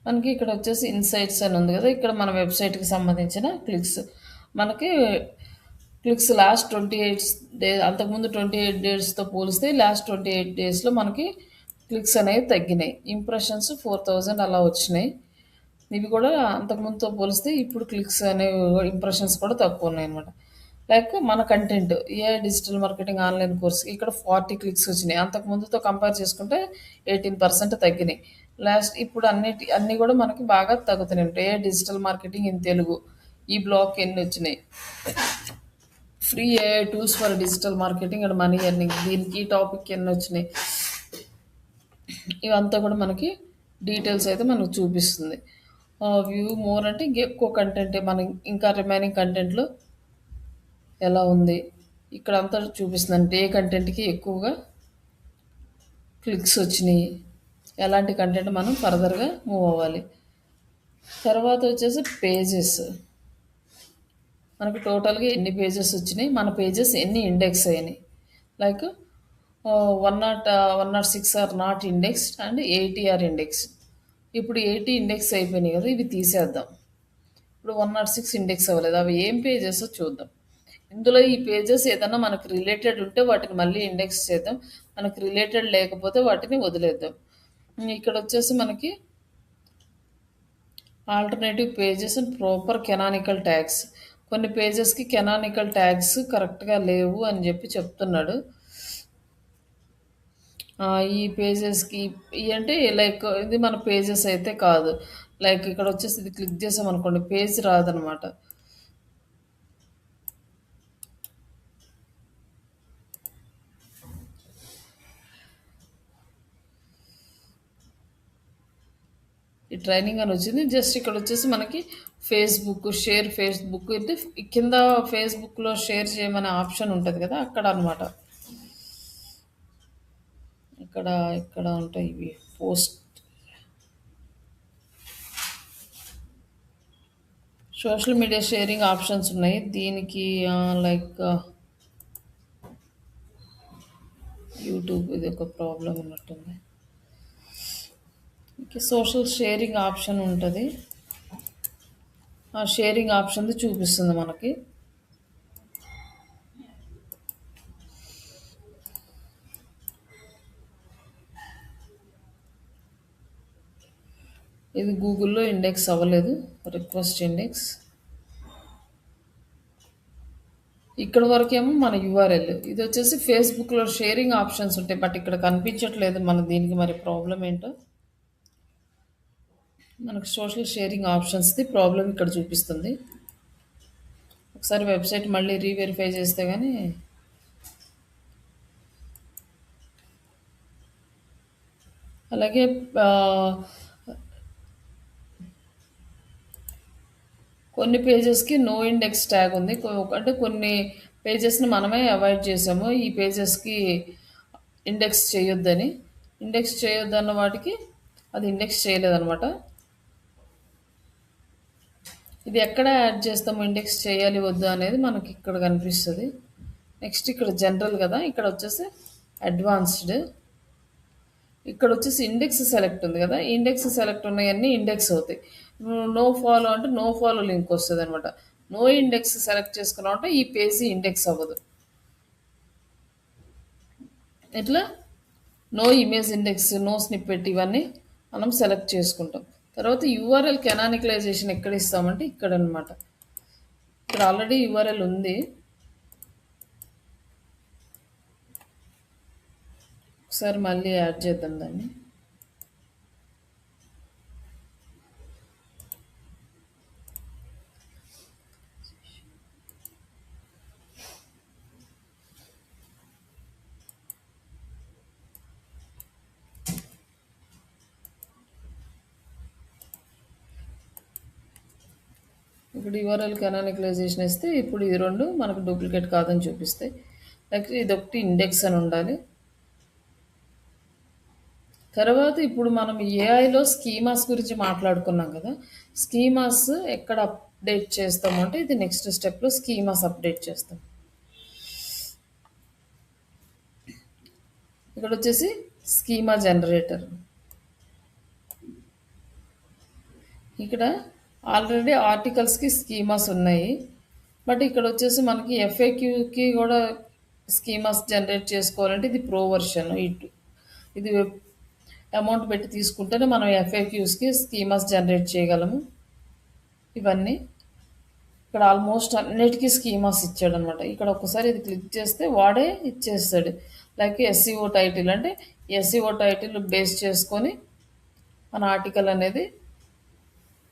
మనకి ఇక్కడ వచ్చేసి ఇన్సైట్స్ అని ఉంది కదా, ఇక్కడ మన వెబ్సైట్కి సంబంధించిన మనకి క్లిక్స్ లాస్ట్ 28 డేస్, అంతకుముందు 28 డేస్తో పోలిస్తే లాస్ట్ 28 డేస్లో మనకి క్లిక్స్ అనేవి తగ్గినాయి. ఇంప్రెషన్స్ 4000 అలా వచ్చినాయి. ఇవి కూడా అంతకుముందుతో పోలిస్తే ఇప్పుడు క్లిక్స్ అనేవి ఇంప్రెషన్స్ కూడా తక్కువ ఉన్నాయి అనమాట. లైక్ మన కంటెంట్ ఏ డిజిటల్ మార్కెటింగ్ ఆన్లైన్ కోర్స్ ఇక్కడ 40 క్లిక్స్ వచ్చినాయి. అంతకుముందుతో కంపేర్ చేసుకుంటే 18% తగ్గినాయి. ఇప్పుడు అన్నీ కూడా మనకి బాగా తగ్గుతున్నాయి. ఏ డిజిటల్ మార్కెటింగ్ ఇన్ తెలుగు ఈ బ్లాక్ ఎన్ని వచ్చినాయి, free AI tools for digital marketing and money earning దీనికి ఈ టాపిక్ ఎన్ని వచ్చినాయి, ఇవంతా కూడా మనకి డీటెయిల్స్ అయితే మనకు చూపిస్తుంది. వ్యూ మోర్ అంటే ఎక్కువ కంటెంట్ మనకి ఇంకా రిమైనింగ్ కంటెంట్లో ఎలా ఉంది ఇక్కడ అంతా చూపిస్తుంది. అంటే ఏ కంటెంట్కి ఎక్కువగా క్లిక్స్ వచ్చినాయి, ఎలాంటి కంటెంట్ మనం ఫర్దర్గా మూవ్ అవ్వాలి. తర్వాత వచ్చేసి పేజెస్, మనకు టోటల్గా ఎన్ని పేజెస్ వచ్చినాయి, మన పేజెస్ ఎన్ని ఇండెక్స్ అయినాయి. Like 106 are not index and 80 are index. ఇప్పుడు 80 ఇండెక్స్ అయిపోయినాయి కదా, ఇవి తీసేద్దాం. ఇప్పుడు 106 ఇండెక్స్ అవ్వలేదు, అవి ఏం పేజెస్ చూద్దాం. ఇందులో ఈ పేజెస్ ఏదన్నా మనకు రిలేటెడ్ ఉంటే వాటిని మళ్ళీ ఇండెక్స్ చేద్దాం, మనకు రిలేటెడ్ లేకపోతే వాటిని వదిలేద్దాం. ఇక్కడ వచ్చేసి మనకి alternative pages and proper canonical tags. కొన్ని పేజెస్కి కెనానికల్ ట్యాగ్స్ కరెక్ట్గా లేవు అని చెప్పి చెప్తున్నాడు. ఈ పేజెస్కి అంటే లైక్ ఇది మన పేజెస్ అయితే కాదు. లైక్ ఇక్కడ వచ్చేసి ఇది క్లిక్ చేసాం అనుకోండి, పేజ్ రాదనమాట. ఈ ట్రైనింగ్ అని వచ్చింది. జస్ట్ ఇక్కడ వచ్చేసి మనకి ఫేస్బుక్ అంటే కింద ఫేస్బుక్లో షేర్ చేయమనే ఆప్షన్ ఉంటుంది కదా, అక్కడ అనమాట. ఇక్కడ ఉంటాయి ఇవి post, social media sharing options ఉన్నాయి దీనికి. లైక్ యూట్యూబ్ ఇది ఒక ప్రాబ్లం ఉన్నట్టుంది. సోషల్ షేరింగ్ ఆప్షన్ ఉంటుంది. ఆ షేరింగ్ ఆప్షన్ది చూపిస్తుంది మనకి. ఇది గూగుల్లో ఇండెక్స్ అవ్వలేదు. Request index. ఇక్కడ వరకేమో మన యూఆర్ఎల్. ఇది వచ్చేసి ఫేస్బుక్లో షేరింగ్ ఆప్షన్స్ ఉంటాయి, బట్ ఇక్కడ కనిపించట్లేదు మన దీనికి. మరి ప్రాబ్లం ఏంటో. మనకు సోషల్ షేరింగ్ ఆప్షన్స్ది ప్రాబ్లం ఇక్కడ చూపిస్తుంది. ఒకసారి వెబ్సైట్ మళ్ళీ రీవెరిఫై చేస్తే కానీ అలాగే కొన్ని పేజెస్కి నో ఇండెక్స్ ట్యాగ్ ఉంది. అంటే కొన్ని పేజెస్ని మనమే అవాయిడ్ చేసాము, ఈ పేజెస్కి ఇండెక్స్ చేయొద్దని. ఇండెక్స్ చేయొద్దన్న వాటికి అది ఇండెక్స్ చేయలేదన్నమాట. ఇది ఎక్కడ యాడ్ చేస్తాము, ఇండెక్స్ చేయాలి వద్దు అనేది మనకి ఇక్కడ కనిపిస్తుంది. నెక్స్ట్ ఇక్కడ జనరల్ కదా, ఇక్కడ వచ్చేసి అడ్వాన్స్డ్. ఇక్కడ వచ్చేసి ఇండెక్స్ సెలెక్ట్ ఉంది కదా, ఇండెక్స్ సెలెక్ట్ ఉన్నాయన్నీ ఇండెక్స్ అవుతాయి. నో ఫాలో అంటే నో ఫాలో లింక్ వస్తుంది అనమాట. నో ఇండెక్స్ సెలెక్ట్ చేసుకున్నాం అంటే ఈ పేజీ ఇండెక్స్ అవ్వదు. ఇట్లా no image index, no snippet ఇవన్నీ మనం సెలెక్ట్ చేసుకుంటాం. తర్వాత యూఆర్ఎల్ కెనానికలైజేషన్ ఎక్కడ ఇస్తామంటే ఇక్కడ అనమాట. ఇక్కడ ఆల్రెడీ యూఆర్ఎల్ ఉంది. ఒకసారి మళ్ళీ యాడ్ చేద్దాం దాన్ని. ఇప్పుడు యూఆర్ఎల్ కెనానికలైజేషన్ ఇస్తే ఇప్పుడు ఇది రెండు మనకు డూప్లికేట్ కాదని చూపిస్తాయి. లైక్ ఇదొకటి ఇండెక్స్ అని ఉండాలి. తర్వాత ఇప్పుడు మనం ఏఐలో స్కీమాస్ గురించి మాట్లాడుకున్నాం కదా. స్కీమాస్ ఎక్కడ అప్డేట్ చేస్తాము అంటే ఇది నెక్స్ట్ స్టెప్లో స్కీమాస్ అప్డేట్ చేస్తాం. ఇక్కడ వచ్చేసి స్కీమా జనరేటర్. ఇక్కడ ఆల్రెడీ ఆర్టికల్స్కి స్కీమాస్ ఉన్నాయి, బట్ ఇక్కడ వచ్చేసి మనకి ఎఫ్ఏక్యూకి కూడా స్కీమాస్ జనరేట్ చేసుకోవాలంటే ఇది ప్రో వర్షన్. ఇది అమౌంట్ పెట్టి తీసుకుంటేనే మనం ఎఫ్ఏక్యూస్కి స్కీమాస్ జనరేట్ చేయగలము. ఇవన్నీ ఇక్కడ ఆల్మోస్ట్ అన్నిటికీ స్కీమాస్ ఇచ్చాడు అనమాట. ఇక్కడ ఒకసారి ఇది క్లిక్ చేస్తే వాడే ఇచ్చేస్తాడు. లైక్ ఎస్సీఓ టైటిల్ అంటే ఎస్సీఓ టైటిల్ బేస్ చేసుకొని మన ఆర్టికల్ అనేది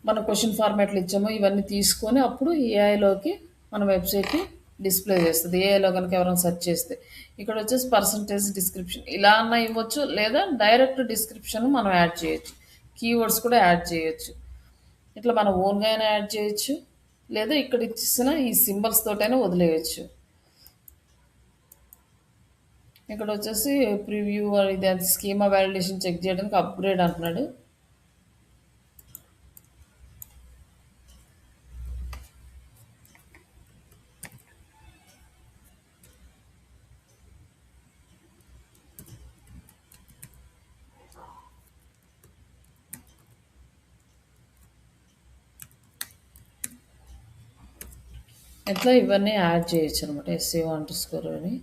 మన క్వశ్చన్ ఫార్మాట్లు ఇచ్చామో ఇవన్నీ తీసుకొని అప్పుడు ఏఐలోకి మన వెబ్సైట్కి డిస్ప్లే చేస్తుంది. ఏఐలో కనుక ఎవరైనా సెర్చ్ చేస్తే ఇక్కడ వచ్చేసి పర్సంటేజ్ డిస్క్రిప్షన్ ఇలా అన్న ఇవ్వచ్చు, లేదా డైరెక్ట్ డిస్క్రిప్షన్ మనం యాడ్ చేయొచ్చు. కీవర్డ్స్ కూడా యాడ్ చేయొచ్చు. ఇట్లా మనం ఓన్గా అయినా యాడ్ చేయొచ్చు, లేదా ఇక్కడ ఇచ్చిన ఈ సింబల్స్ తోటైనా వదిలేయచ్చు. ఇక్కడ వచ్చేసి ప్రివ్యూ ఇది స్కీమా వ్యాలిడేషన్ చెక్ చేయడానికి అప్గ్రేడ్ అంటున్నాడు. ఇట్లా ఇవన్నీ యాడ్ చేయొచ్చు అనమాట. ఎస్సీఓ అండర్స్కోర్ అని.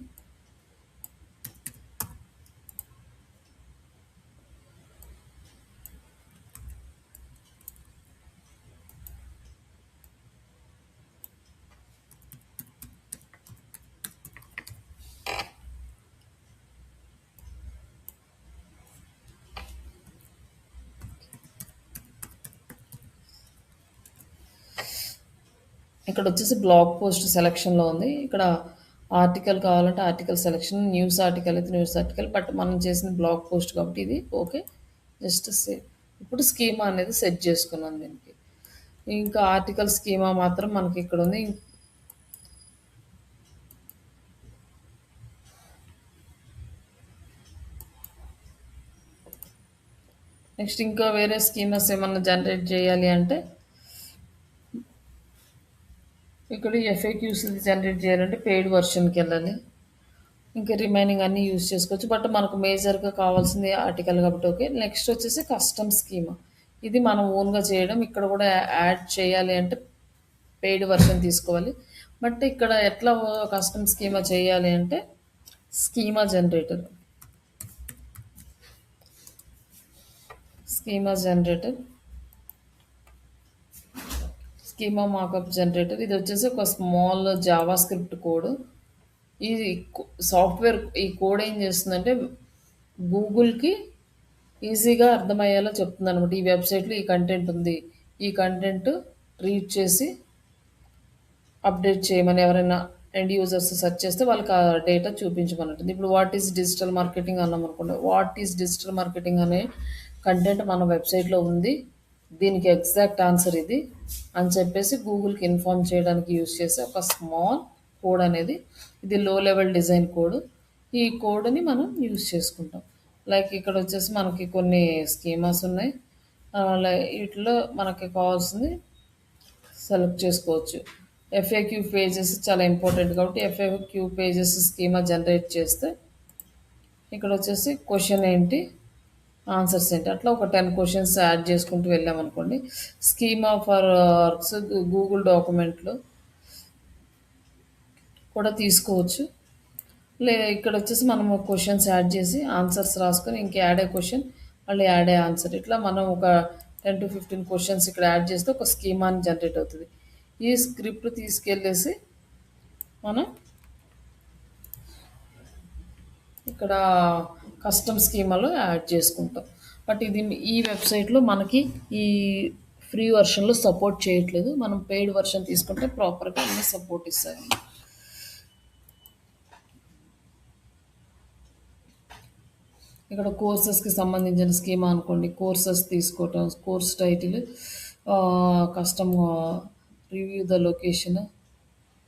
ఇక్కడ వచ్చేసి బ్లాగ్ పోస్ట్ సెలక్షన్లో ఉంది. ఇక్కడ ఆర్టికల్ కావాలంటే ఆర్టికల్ సెలక్షన్, న్యూస్ ఆర్టికల్ అయితే న్యూస్ ఆర్టికల్, బట్ మనం చేసిన బ్లాగ్ పోస్ట్ కాబట్టి ఇది ఓకే. Just save. ఇప్పుడు స్కీమా అనేది సెట్ చేసుకున్నాం దీనికి. ఇంకా ఆర్టికల్ స్కీమా మాత్రం మనకి ఇక్కడ ఉంది. నెక్స్ట్ ఇంకా వేరే స్కీమాస్ ఏమన్నా జనరేట్ చేయాలి అంటే ఇక్కడ ఎఫ్ఏక్యూస్ జనరేట్ చేయాలంటే పెయిడ్ వర్షన్కి వెళ్ళాలి. ఇంకా రిమైనింగ్ అన్నీ యూజ్ చేసుకోవచ్చు. బట్ మనకు మేజర్‌గా కావాల్సింది ఆర్టికల్ కాబట్టి ఓకే. నెక్స్ట్ వచ్చేసి కస్టమ్ స్కీమా. ఇది మనం ఓన్‌గా చేయడం. ఇక్కడ కూడా యాడ్ చేయాలి అంటే పెయిడ్ వర్షన్ తీసుకోవాలి. బట్ ఇక్కడ ఎట్లా కస్టమ్ స్కీమా చేయాలి అంటే schema generator. Schema generator, schema markup generator. ఇది వచ్చేసి ఒక స్మాల్ జావా స్క్రిప్ట్ కోడ్. ఈ సాఫ్ట్వేర్ ఈ కోడ్ ఏం చేస్తుందంటే గూగుల్కి ఈజీగా అర్థమయ్యేలా చెప్తుంది అనమాట. ఈ వెబ్సైట్లో ఈ కంటెంట్ ఉంది, ఈ కంటెంట్ రీడ్ చేసి అప్డేట్ చేయమని ఎవరైనా ఎండ్ యూజర్స్ సెర్చ్ చేస్తే వాళ్ళకి ఆ డేటా చూపించమని. ఇప్పుడు వాట్ ఈస్ డిజిటల్ మార్కెటింగ్ అన్నాం అనుకోండి, వాట్ ఈస్ డిజిటల్ మార్కెటింగ్ అనే కంటెంట్ మన వెబ్సైట్లో ఉంది, దీనికి ఎగ్జాక్ట్ ఆన్సర్ ఇది అని చెప్పేసి గూగుల్కి ఇన్ఫార్మ్ చేయడానికి యూజ్ చేసే ఒక స్మాల్ కోడ్ అనేది. ఇది లో లెవెల్ డిజైన్ కోడ్. ఈ కోడ్ని మనం యూజ్ చేసుకుంటాం. లైక్ ఇక్కడ వచ్చేసి మనకి కొన్ని స్కీమాస్ ఉన్నాయి. వీటిలో మనకి కావాల్సింది సెలెక్ట్ చేసుకోవచ్చు. ఎఫ్ఏక్యూ పేజెస్ చాలా ఇంపార్టెంట్ కాబట్టి ఎఫ్ఏక్యూ పేజెస్ స్కీమా జనరేట్ చేస్తే ఇక్కడ వచ్చేసి క్వశ్చన్ ఏంటి, ఆన్సర్స్ ఏంటి, అట్లా ఒక 10 క్వశ్చన్స్ యాడ్ చేసుకుంటూ వెళ్ళామనుకోండి. స్కీమా ఫర్ వర్క్స్ గూగుల్ డాక్యుమెంట్లో కూడా తీసుకోవచ్చు. ఇక్కడ వచ్చేసి మనము క్వశ్చన్స్ యాడ్ చేసి ఆన్సర్స్ రాసుకొని ఇంక యాడ్ ఏ క్వశ్చన్ మళ్ళీ యాడ్ ఏ ఆన్సర్, ఇట్లా మనం ఒక 10 to 15 క్వశ్చన్స్ ఇక్కడ యాడ్ చేస్తే ఒక స్కీమాని జనరేట్ అవుతుంది. ఈ స్క్రిప్ట్ తీసుకెళ్ళేసి మనం ఇక్కడ కస్టమ్ స్కీమాలో యాడ్ చేసుకుంటాం. బట్ ఇది ఈ వెబ్సైట్లో మనకి ఈ ఫ్రీ వర్షన్లో సపోర్ట్ చేయట్లేదు. మనం పెయిడ్ వర్షన్ తీసుకుంటే ప్రాపర్గా అన్ని సపోర్ట్ ఇస్తాయి. ఇక్కడ కోర్సెస్కి సంబంధించిన స్కీమా అనుకోండి, కోర్సెస్ తీసుకోవటం, course title, custom review the location,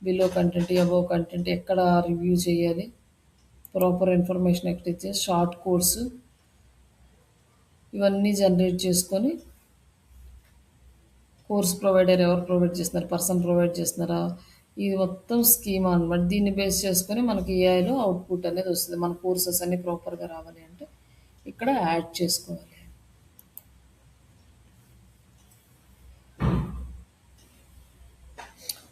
below content, above content, ఎక్కడ రివ్యూ చేయాలి, ప్రాపర్ ఇన్ఫర్మేషన్ ఎక్కడ ఇచ్చేది, షార్ట్ కోర్సు, ఇవన్నీ జనరేట్ చేసుకొని కోర్స్ ప్రొవైడర్ ఎవరు ప్రొవైడ్ చేస్తున్నారు, పర్సన్ ప్రొవైడ్ చేస్తున్నారా, ఇది మొత్తం స్కీమా అనమాట. దీన్ని బేస్ చేసుకొని మనకి ఏఐలో అవుట్పుట్ అనేది వస్తుంది. మన కోర్సెస్ అన్నీ ప్రాపర్గా రావాలి అంటే ఇక్కడ యాడ్ చేసుకోవాలి.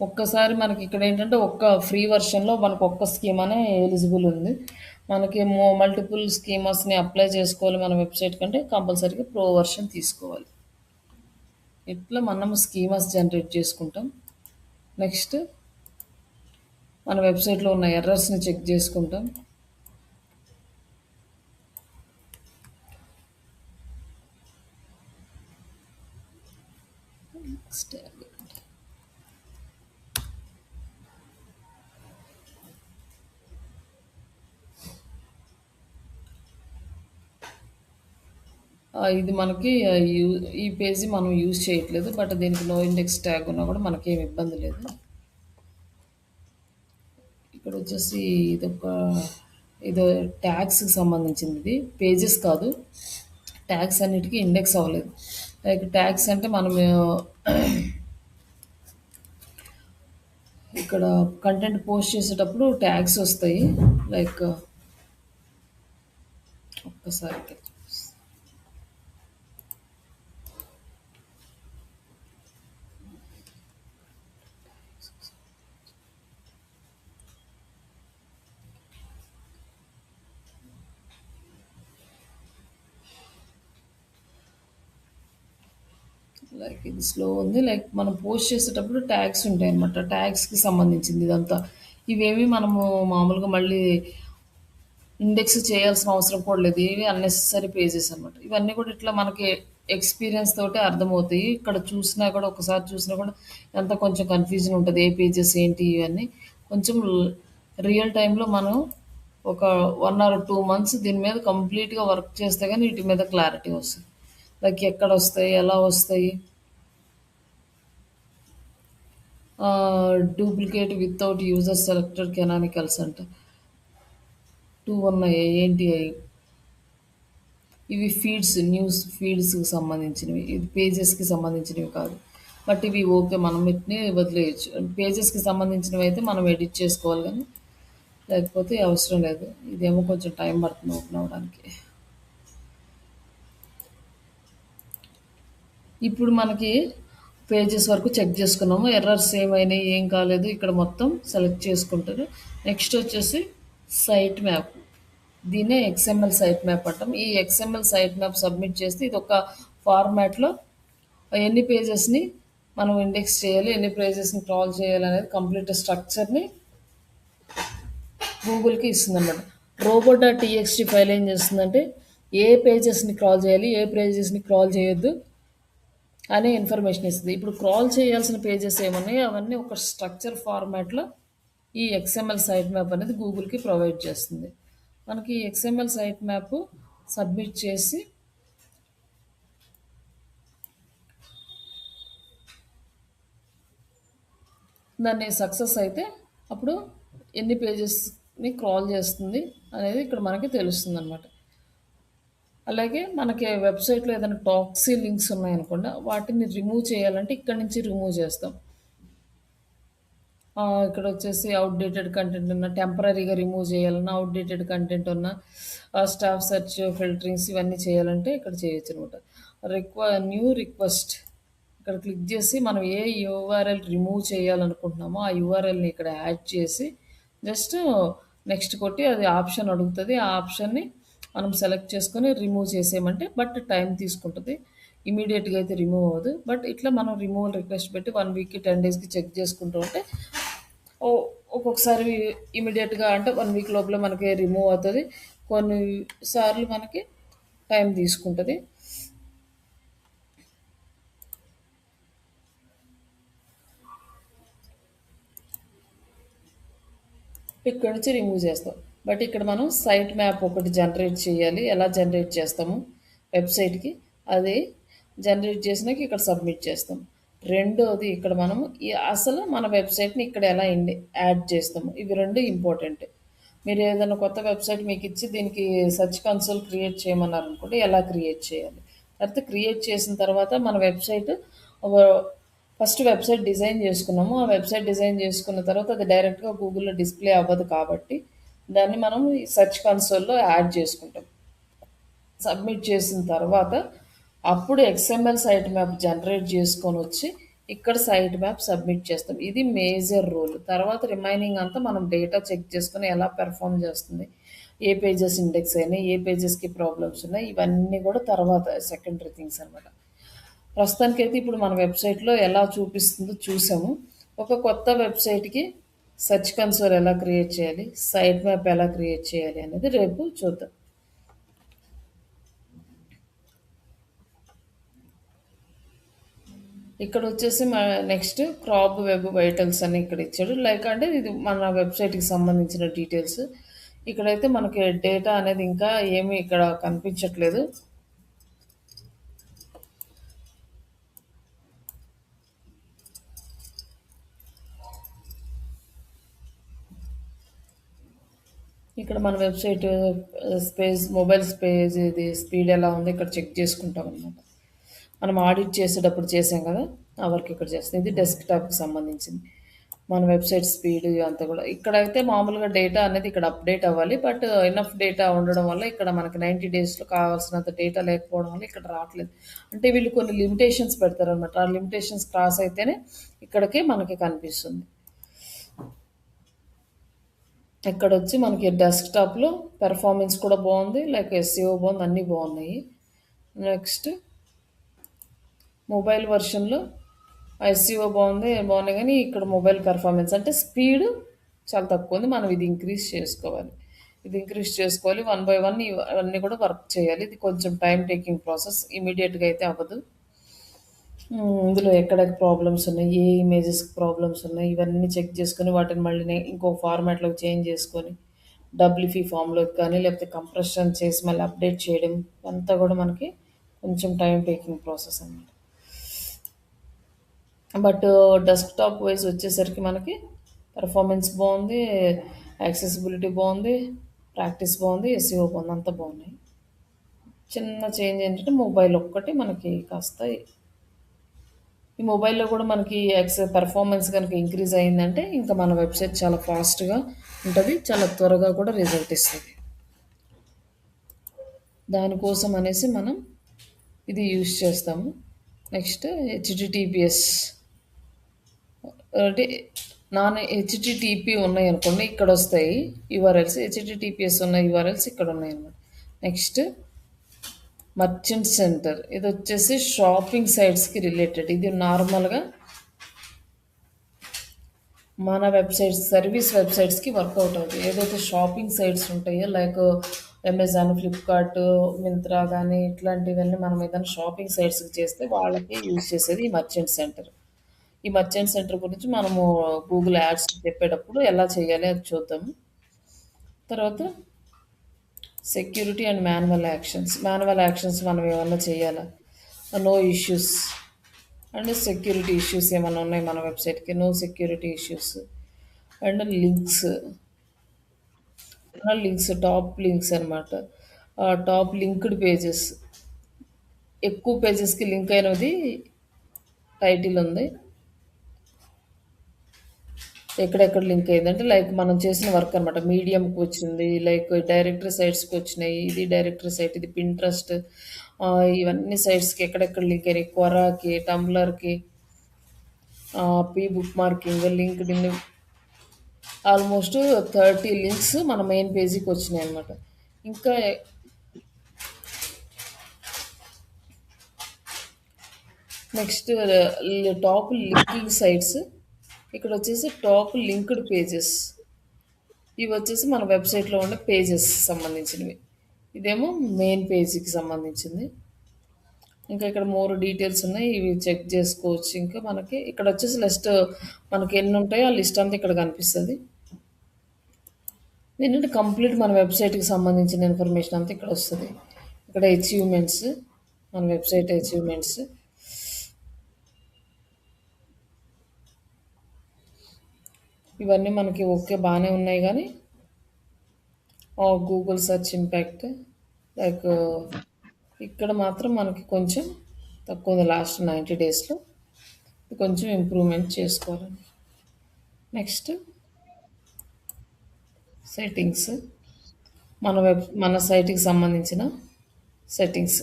ఒక్కసారి మనకి ఇక్కడ ఏంటంటే ఒక్క ఫ్రీ వర్షన్లో మనకు ఒక్క స్కీమ్ అనే ఎలిజిబుల్ ఉంది. మనకి మల్టిపుల్ స్కీమర్స్ని అప్లై చేసుకోవాలి మన వెబ్సైట్ కంటే కంపల్సరీగా ప్రో వర్షన్ తీసుకోవాలి. ఇట్లా మనము స్కీమర్స్ జనరేట్ చేసుకుంటాం. నెక్స్ట్ మన వెబ్సైట్లో ఉన్న ఎర్రర్స్ని చెక్ చేసుకుంటాం. ఇది మనకి ఈ పేజీ మనం యూజ్ చేయట్లేదు, బట్ దీనికి నో ఇండెక్స్ ట్యాగ్ ఉన్నా కూడా మనకేం ఇబ్బంది లేదు. ఇక్కడ వచ్చేసి ఇదో ట్యాగ్స్కి సంబంధించింది, ఇది పేజెస్ కాదు. ట్యాగ్స్ అన్నిటికీ ఇండెక్స్ అవ్వలేదు. లైక్ ట్యాగ్స్ అంటే మనం ఇక్కడ కంటెంట్ పోస్ట్ చేసేటప్పుడు ట్యాగ్స్ వస్తాయి. లైక్ ఒక్కసారి లైక్ ఇది స్లో ఉంది. లైక్ మనం పోస్ట్ చేసేటప్పుడు ట్యాగ్స్ ఉంటాయి అన్నమాట. ట్యాగ్స్కి సంబంధించింది ఇదంతా. ఇవేమి మనము మామూలుగా మళ్ళీ ఇండెక్స్ చేయాల్సిన అవసరం కూడా లేదు. ఇవి అన్నెసెసరీ పేజెస్ అనమాట. ఇవన్నీ కూడా ఇట్లా మనకి ఎక్స్పీరియన్స్ తోటి అర్థమవుతాయి. ఇక్కడ చూసినా కూడా ఒకసారి చూసినా కూడా ఎంత కొంచెం కన్ఫ్యూజన్ ఉంటుంది, ఏ పేజెస్ ఏంటి ఇవన్నీ. కొంచెం రియల్ టైంలో మనం ఒక 1 or 2 months దీని మీద కంప్లీట్గా వర్క్ చేస్తే కానీ వీటి మీద క్లారిటీ వస్తుంది. లైక్ ఎక్కడ వస్తాయి, ఎలా వస్తాయి, డూప్లికేట్ వితౌట్ యూజర్ సెలెక్టెడ్ కెనానికల్స్ అంట 2 ఉన్నాయి. ఏంటి అవి? ఇవి ఫీడ్స్, న్యూస్ ఫీడ్స్కి సంబంధించినవి, ఇది పేజెస్కి సంబంధించినవి కాదు. బట్ ఇవి ఓకే, మనం వీటిని వదిలేయచ్చు. పేజెస్కి సంబంధించినవి అయితే మనం ఎడిట్ చేసుకోవాలి. కానీ లేకపోతే అవసరం లేదు. ఇదేమో కొంచెం టైం పడుతుంది ఓపెన్ అవ్వడానికి. ఇప్పుడు మనకి పేజెస్ వరకు చెక్ చేసుకున్నాము. ఎర్రర్స్ ఏమైనాయి, ఏం కాలేదు ఇక్కడ మొత్తం సెలెక్ట్ చేసుకుంటారు. నెక్స్ట్ వచ్చేసి సైట్ మ్యాప్. దీన్నే ఎక్స్ఎంఎల్ సైట్ మ్యాప్ అంటాం. ఈ ఎక్స్ఎంఎల్ సైట్ మ్యాప్ సబ్మిట్ చేస్తే ఇది ఒక ఫార్మాట్లో ఎన్ని పేజెస్ని మనం ఇండెక్స్ చేయాలి, ఎన్ని పేజెస్ని క్రాల్ చేయాలి అనేది కంప్లీట్ స్ట్రక్చర్ని గూగుల్కి ఇస్తుంది అనమాట. రోబో.txt ఫైల్ ఏం చేస్తుందంటే ఏ పేజెస్ని క్రాల్ చేయాలి, ఏ పేజెస్ని క్రాల్ చేయొద్దు అనే ఇన్ఫర్మేషన్ ఇస్తుంది. ఇప్పుడు క్రాల్ చేయాల్సిన పేజెస్ ఏమున్నాయో అవన్నీ ఒక స్ట్రక్చర్ ఫార్మాట్లో ఈ ఎక్స్ఎంఎల్ సైట్ మ్యాప్ అనేది గూగుల్కి ప్రొవైడ్ చేస్తుంది. మనకి ఈ ఎక్స్ఎంఎల్ సైట్ మ్యాప్ సబ్మిట్ చేసి దాన్ని సక్సెస్ అయితే అప్పుడు ఎన్ని పేజెస్ని క్రాల్ చేస్తుంది అనేది ఇక్కడ మనకి తెలుస్తుంది అనమాట. అలాగే మనకి వెబ్సైట్లో ఏదైనా టాక్సీ లింక్స్ ఉన్నాయనుకోండి, వాటిని రిమూవ్ చేయాలంటే ఇక్కడ నుంచి రిమూవ్ చేస్తాం. ఇక్కడ వచ్చేసి అవుట్డేటెడ్ కంటెంట్ ఉన్న టెంపరీగా రిమూవ్ చేయాలన్నా, అవుట్డేటెడ్ కంటెంట్ ఉన్న స్టాఫ్ సెర్చ్ ఫిల్టరింగ్స్ ఇవన్నీ చేయాలంటే ఇక్కడ చేయొచ్చు అనమాట. న్యూ రిక్వెస్ట్ ఇక్కడ క్లిక్ చేసి మనం ఏ యూఆర్ఎల్ రిమూవ్ చేయాలనుకుంటున్నామో ఆ యూఆర్ఎల్ని ఇక్కడ యాడ్ చేసి జస్ట్ నెక్స్ట్ కొట్టి అది ఆప్షన్ అడుగుతుంది. ఆ ఆప్షన్ని మనం సెలెక్ట్ చేసుకొని రిమూవ్ చేసేయమంటే బట్ టైం తీసుకుంటుంది. ఇమీడియట్గా అయితే రిమూవ్ అవ్వదు. బట్ ఇట్లా మనం రిమూవల్ రిక్వెస్ట్ పెట్టి 1 వీక్కి 10 డేస్కి చెక్ చేసుకుంటూ ఉంటే ఒక్కొక్కసారి ఇమీడియట్గా అంటే 1 వీక్ లోపల మనకి రిమూవ్ అవుతుంది. కొన్నిసార్లు మనకి టైం తీసుకుంటుంది. ఇక్కడ నుంచి రిమూవ్ చేస్తాం. బట్ ఇక్కడ మనం సైట్ మ్యాప్ ఒకటి జనరేట్ చేయాలి. ఎలా జనరేట్ చేస్తాము వెబ్సైట్కి, అది జనరేట్ చేసినాక ఇక్కడ సబ్మిట్ చేస్తాం. రెండోది ఇక్కడ మనము అసలు మన వెబ్సైట్ని ఇక్కడ ఎలా యాడ్ చేస్తాము, ఇవి రెండు ఇంపార్టెంట్. మీరు ఏదైనా కొత్త వెబ్సైట్ మీకు ఇచ్చి దీనికి సెర్చ్ కన్సోల్ క్రియేట్ చేయమన్నారు అనుకోండి, ఎలా క్రియేట్ చేయాలి. తర్వాత క్రియేట్ చేసిన తర్వాత మన వెబ్సైట్ ఫస్ట్ వెబ్సైట్ డిజైన్ చేసుకున్నాము. ఆ వెబ్సైట్ డిజైన్ చేసుకున్న తర్వాత అది డైరెక్ట్గా గూగుల్లో డిస్ప్లే అవ్వదు కాబట్టి దాన్ని మనం ఈ సెర్చ్ కన్సోల్లో యాడ్ చేసుకుంటాం. సబ్మిట్ చేసిన తర్వాత అప్పుడు ఎక్స్ఎంఎల్ సైట్ మ్యాప్ జనరేట్ చేసుకొని వచ్చి ఇక్కడ సైట్ మ్యాప్ సబ్మిట్ చేస్తాం. ఇది మేజర్ రూల్. తర్వాత రిమైనింగ్ అంతా మనం డేటా చెక్ చేసుకొని ఎలా పెర్ఫామ్ చేస్తుంది, ఏ పేజెస్ ఇండెక్స్ అయినాయి, ఏ పేజెస్కి ప్రాబ్లమ్స్ ఉన్నాయి, ఇవన్నీ కూడా తర్వాత సెకండరీ థింగ్స్ అనమాట. ప్రస్తుతానికైతే ఇప్పుడు మన వెబ్సైట్లో ఎలా చూపిస్తుందో చూసాము. ఒక కొత్త వెబ్సైట్కి సెర్చ్ కన్సోల్ ఎలా క్రియేట్ చేయాలి, సైట్ మ్యాప్ ఎలా క్రియేట్ చేయాలి అనేది రేపు చూద్దాం. ఇక్కడ వచ్చేసి నెక్స్ట్ క్రాప్ వెబ్ వైటల్స్ అని ఇక్కడ ఇచ్చాడు. లైక్ అంటే ఇది మన వెబ్సైట్కి సంబంధించిన డీటెయిల్స్. ఇక్కడైతే మనకి డేటా అనేది ఇంకా ఏమీ ఇక్కడ కనిపించట్లేదు. ఇక్కడ మన వెబ్సైట్ మొబైల్ స్పేస్ ఇది స్పీడ్ ఎలా ఉంది ఇక్కడ చెక్ చేసుకుంటాం అనమాట. మనం ఆడిట్ చేసేటప్పుడు చేసాం కదా, ఆ వర్క్ ఇక్కడ చేస్తాం. ఇది డెస్క్టాప్కి సంబంధించింది. మన వెబ్సైట్ స్పీడ్ అంతా కూడా ఇక్కడైతే మామూలుగా డేటా అనేది ఇక్కడ అప్డేట్ అవ్వాలి. బట్ ఎనఫ్ డేటా ఉండడం వల్ల ఇక్కడ మనకి 90 డేస్లో కావాల్సినంత డేటా లేకపోవడం వల్ల ఇక్కడ రావట్లేదు. అంటే వీళ్ళు కొన్ని లిమిటేషన్స్ పెడతారనమాట. ఆ లిమిటేషన్స్ క్రాస్ అయితేనే ఇక్కడికి మనకి కనిపిస్తుంది. ఇక్కడ వచ్చి మనకి డెస్క్టాప్లో పెర్ఫార్మెన్స్ కూడా బాగుంది, లైక్ ఎస్ఈఓ బాగుంది, అన్నీ బాగున్నాయి. నెక్స్ట్ మొబైల్ వర్షన్లో ఎస్ఈఓ బాగున్నాయి కానీ ఇక్కడ మొబైల్ పెర్ఫార్మెన్స్ అంటే స్పీడ్ చాలా తక్కువ ఉంది. మనం ఇది ఇంక్రీజ్ చేసుకోవాలి. 1 బై 1 ఇవన్నీ కూడా వర్క్ చేయాలి. ఇది కొంచెం టైం టేకింగ్ ప్రాసెస్, ఇమీడియట్గా అయితే అవ్వదు. ఇందులో ఎక్కడ ప్రాబ్లమ్స్ ఉన్నాయి, ఏ ఇమేజెస్కి ప్రాబ్లమ్స్ ఉన్నాయి, ఇవన్నీ చెక్ చేసుకొని వాటిని మళ్ళీ ఇంకో ఫార్మాట్లోకి చేంజ్ చేసుకొని డబ్ల్యూపీ ఫామ్లోకి కానీ లేకపోతే కంప్రెషన్ చేసి మళ్ళీ అప్డేట్ చేయడం అంతా కూడా మనకి కొంచెం టైం టేకింగ్ ప్రాసెస్ అన్నమాట. బట్ డెస్క్టాప్ వైజ్ వచ్చేసరికి మనకి పెర్ఫార్మెన్స్ బాగుంది, యాక్సెసిబిలిటీ బాగుంది, ప్రాక్టీస్ బాగుంది, ఎస్ఈఓ బాగుంది, అంతా బాగున్నాయి. చిన్న చేంజ్ ఏంటంటే మొబైల్ ఒక్కటి మనకి కాస్త ఈ మొబైల్లో కూడా మనకి పెర్ఫార్మెన్స్ కనుక ఇంక్రీజ్ అయిందంటే ఇంకా మన వెబ్సైట్ చాలా ఫాస్ట్గా ఉంటుంది, చాలా త్వరగా కూడా రిజల్ట్ ఇస్తుంది. దానికోసం అనేసి మనం ఇది యూజ్ చేస్తాము. నెక్స్ట్ హెచ్టిటిపిఎస్ అంటే నాన్ హెచ్టిటిపి ఉన్నాయి అనుకోండి, ఇక్కడ వస్తాయి యూఆర్ఎల్స్. హెచ్టిటిపిఎస్ ఉన్న యూఆర్ఎల్స్ ఇక్కడ ఉన్నాయి అన్నమాట. నెక్స్ట్ మర్చెంట్ సెంటర్, ఇది వచ్చేసి షాపింగ్ సైట్స్కి రిలేటెడ్. ఇది నార్మల్గా మన వెబ్సైట్స్, సర్వీస్ వెబ్సైట్స్కి వర్కౌట్ అవుతాయి. ఏదైతే షాపింగ్ సైట్స్ ఉంటాయో లైక్ అమెజాన్, ఫ్లిప్కార్ట్, మింత్రా కానీ ఇట్లాంటివన్నీ మనం ఏదైనా షాపింగ్ సైట్స్కి చేస్తే వాళ్ళకి యూజ్ చేసేది ఈ మర్చెంట్ సెంటర్. ఈ మర్చెంట్ సెంటర్ గురించి మనము గూగుల్ యాడ్స్ చెప్పేటప్పుడు ఎలా చేయాలి అది చూద్దాము. తర్వాత security and manual actions. Manual actions మనం ఏమన్నా చేయాలా, no issues and security issues ఏమైనా ఉన్నాయి మన వెబ్సైట్కి, no security issues. And links, top links అనమాట. టాప్ లింక్డ్ పేజెస్, ఎక్కువ పేజెస్కి లింక్ అయినది టైటిల్ ఉంది. ఎక్కడెక్కడ లింక్ అయిందంటే లైక్ మనం చేసిన వర్క్ అనమాట. మీడియంకి వచ్చింది, లైక్ డైరెక్టరీ సైట్స్కి వచ్చినాయి. ఇది డైరెక్టరీ సైట్, ఇది పింట్రెస్ట్, ఇవన్నీ సైట్స్కి ఎక్కడెక్కడ లింక్ అయినాయి. క్వరాకి, టంబ్లర్కి, P bookmarking, LinkedIn, almost 30 links మన మెయిన్ పేజీకి వచ్చినాయి అనమాట. ఇంకా నెక్స్ట్ టాప్ లింకింగ్ సైట్స్, ఇక్కడ వచ్చేసి టాప్ లింక్డ్ పేజెస్. ఇవి వచ్చేసి మన వెబ్సైట్లో ఉండే పేజెస్ సంబంధించినవి. ఇదేమో మెయిన్ పేజీకి సంబంధించింది. ఇంకా ఇక్కడ మోర్ డీటెయిల్స్ ఉన్నాయి, ఇవి చెక్ చేసుకోవచ్చు. ఇంకా మనకి ఇక్కడ వచ్చేసి లిస్ట్, మనకి ఎన్ని ఉంటాయో ఆ లిస్ట్ అంతా ఇక్కడ కనిపిస్తుంది. ఏంటంటే కంప్లీట్ మన వెబ్సైట్కి సంబంధించిన ఇన్ఫర్మేషన్ అంతా ఇక్కడ వస్తుంది. ఇక్కడ అచీవ్మెంట్స్, మన వెబ్సైట్ అచీవ్మెంట్స్, ఇవన్నీ మనకి ఓకే బాగానే ఉన్నాయి. కానీ గూగుల్ సెర్చ్ ఇంపాక్ట్ లైక్ ఇక్కడ మాత్రం మనకి కొంచెం తక్కువ ఉంది. లాస్ట్ 90 డేస్లో కొంచెం ఇంప్రూవ్మెంట్ చేసుకోవాలండి. నెక్స్ట్ సెట్టింగ్స్, మన సైట్కి సంబంధించిన సెట్టింగ్స్.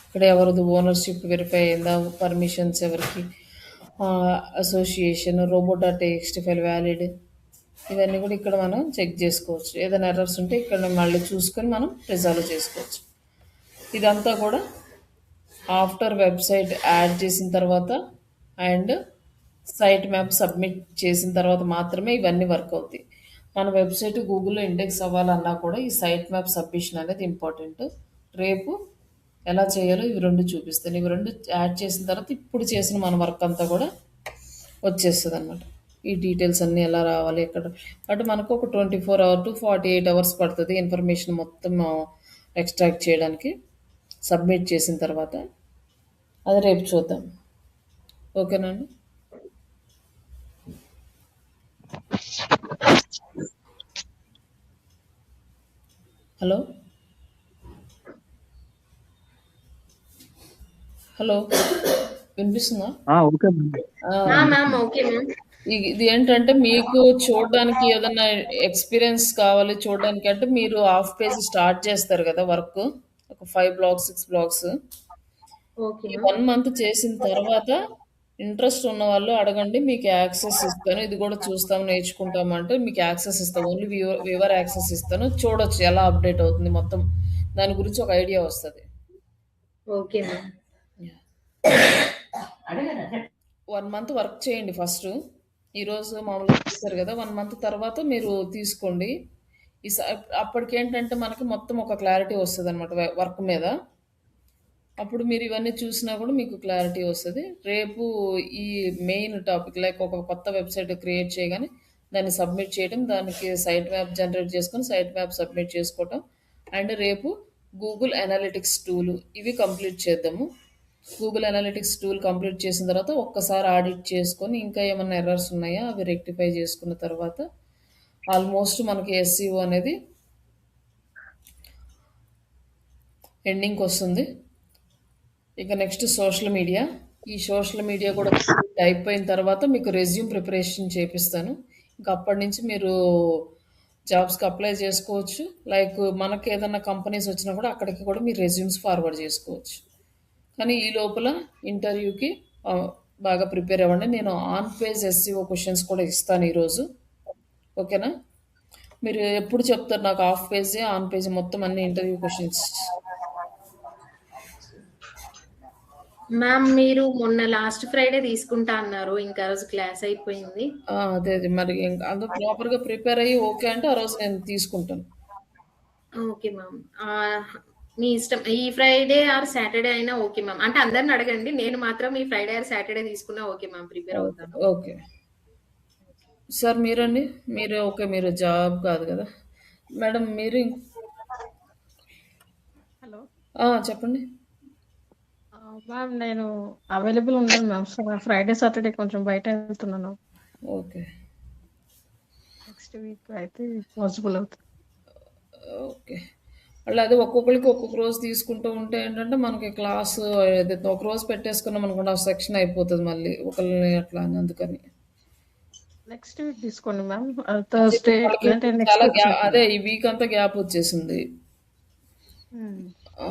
ఇక్కడ ఎవరిది ఓనర్షిప్ వెరిఫై అయిందా, పర్మిషన్స్ ఎవరికి, అసోసియేషన్, రోబోట్.txt ఫైల్ వ్యాలిడ్, ఇవన్నీ కూడా ఇక్కడ మనం చెక్ చేసుకోవచ్చు. ఏదైనా ఎర్రర్స్ ఉంటే ఇక్కడ మళ్ళీ చూసుకొని మనం రిజాల్వ్ చేసుకోవచ్చు. ఇదంతా కూడా ఆఫ్టర్ వెబ్సైట్ యాడ్ చేసిన తర్వాత అండ్ సైట్ మ్యాప్ సబ్మిట్ చేసిన తర్వాత మాత్రమే ఇవన్నీ వర్క్ అవుతాయి. మన వెబ్సైట్ గూగుల్లో ఇండెక్స్ అవ్వాలన్నా కూడా ఈ సైట్ మ్యాప్ సబ్మిషన్ అనేది ఇంపార్టెంట్. రేపు ఎలా చేయాలో ఇవి రెండు చూపిస్తాను. ఇవి రెండు యాడ్ చేసిన తర్వాత ఇప్పుడు చేసిన మన వర్క్ అంతా కూడా వచ్చేస్తుంది అనమాట. ఈ డీటెయిల్స్ అన్నీ ఎలా రావాలి ఎక్కడ, బట్ మనకు ఒక 24 hours to 48 hours పడుతుంది ఇన్ఫర్మేషన్ మొత్తం ఎక్స్ట్రాక్ట్ చేయడానికి సబ్మిట్ చేసిన తర్వాత. అది రేపు చూద్దాం. ఓకేనండి. హలో హలో వినిపిస్తుందా? Okay ma'am okay ma'am. ఇది ఏంటంటే మీకు చూడడానికి ఏదైనా ఎక్స్పీరియన్స్ కావాలి చూడడానికి అంటే మీరు హాఫ్ పేజ్ స్టార్ట్ చేస్తారు కదా వర్క్, ఒక 5 blocks 6 blocks. ఓకే ఈ మ్యామ్. 1 month చేసిన తర్వాత ఇంట్రెస్ట్ ఉన్న వాళ్ళు అడగండి, మీకు యాక్సెస్ ఇస్తాను. ఇది కూడా చూస్తాం నేర్చుకుంటామంటే మీకు యాక్సెస్ ఇస్తాను. ఓన్లీ వ్యూవర్ యాక్సెస్ ఇస్తాను. చూడొచ్చు ఎలా అప్డేట్ అవుతుంది మొత్తం, దాని గురించి ఒక ఐడియా వస్తుంది. Okay ma'am. 1 month వర్క్ చేయండి ఫస్ట్. ఈరోజు మామూలుగా చేశారు కదా, 1 month తర్వాత మీరు తీసుకోండి. అప్పటికేంటంటే మనకి మొత్తం ఒక క్లారిటీ వస్తుంది అనమాట వర్క్ మీద. అప్పుడు మీరు ఇవన్నీ చూసినా కూడా మీకు క్లారిటీ వస్తుంది. రేపు ఈ మెయిన్ టాపిక్ లైక్ ఒక కొత్త వెబ్సైట్ క్రియేట్ చేయగానే దాన్ని సబ్మిట్ చేయడం, దానికి సైట్ మ్యాప్ జనరేట్ చేసుకొని సైట్ మ్యాప్ సబ్మిట్ చేసుకోవటం, అండ్ రేపు గూగుల్ అనలిటిక్స్ టూల్ ఇవి కంప్లీట్ చేద్దాము. గూగుల్ అనలిటిక్స్ టూల్ కంప్లీట్ చేసిన తర్వాత ఒక్కసారి ఆడిట్ చేసుకొని ఇంకా ఏమైనా ఎర్రర్స్ ఉన్నాయా అవి రెక్టిఫై చేసుకున్న తర్వాత ఆల్మోస్ట్ మనకి ఎస్సీఓ అనేది ఎండింగ్కి వస్తుంది. ఇక నెక్స్ట్ సోషల్ మీడియా. ఈ సోషల్ మీడియా కూడా కంప్లీట్ అయిపోయిన తర్వాత మీకు రెజ్యూమ్ ప్రిపరేషన్ చేపిస్తాను. ఇంక అప్పటి నుంచి మీరు జాబ్స్‌కి అప్లై చేసుకోవచ్చు. లైక్ మనకి ఏదన్నా కంపెనీస్ వచ్చినా కూడా అక్కడికి కూడా మీరు రెజ్యూమ్స్ ఫార్వర్డ్ చేసుకోవచ్చు. కానీ ఈ లోపల ఇంటర్వ్యూకి బాగా ప్రిపేర్ అవ్వండి. నేను ఆన్ పేజ్ ఎస్సీఓ క్వశ్చన్స్ కూడా ఇస్తాను ఈరోజు. ఓకేనా? మీరు ఎప్పుడు చెప్తారు నాకు హాఫ్ పేజీ, ఆన్ పేజీ మొత్తం అన్ని ఇంటర్వ్యూ క్వశ్చన్స్? మ్యామ్ మీరు మొన్న లాస్ట్ ఫ్రైడే తీసుకుంటా అన్నారు. ఇంకా ఆ రోజు క్లాస్ అయిపోయింది. అదే అదే మరి ఇంకా అందులో ప్రాపర్గా ప్రిపేర్ అయ్యి ఓకే అంటే ఆ రోజు నేను తీసుకుంటాను. Okay ma'am. మీ ఇష్టం. ఈ ఫ్రైడే ఆర్ సాటర్డే అయినా ఓకే మ్యామ్. అంటే అందరిని అడగండి. నేను మాత్రం ఈ ఫ్రైడే ఆర్ సాటర్డే తీసుకున్నా ఓకే మ్యామ్. ప్రిపేర్ ఓకే అవుతాను. ఓకే సార్ మీరండి, మీరు ఓకే మీరు జాబ్ కాదు కదా మేడం, మీరు హలో చెప్పండి. మ్యామ్, నేను అవైలబుల్ ఉండను మ్యామ్. ఫ్రైడే సాటర్డే కొంచెం బయట వెళ్తున్నాను. ఓకే నెక్స్ట్ వీక్ అయితే పాసిబుల్ అవుతుంది. ఓకే మళ్ళీ అదే ఒక్కొక్కరికి ఒక్కొక్క రోజు తీసుకుంటూ ఉంటే ఏంటంటే మనకి క్లాసు ఏదైతే ఒక రోజు పెట్టేసుకున్నాం అనుకోండి ఆ సెక్షన్ అయిపోతుంది మళ్ళీ ఒకరిని అట్లా అని అందుకని నెక్స్ట్ వీక్ తీసుకోండి మ్యామ్. అదే థర్స్డే వాళ్ళకి అంటే నెక్స్ట్ చాలా వీక్ గ్యాప్, సాటర్డే. అదే ఈ వీక్ అంతా గ్యాప్ వచ్చేసింది. ఆ,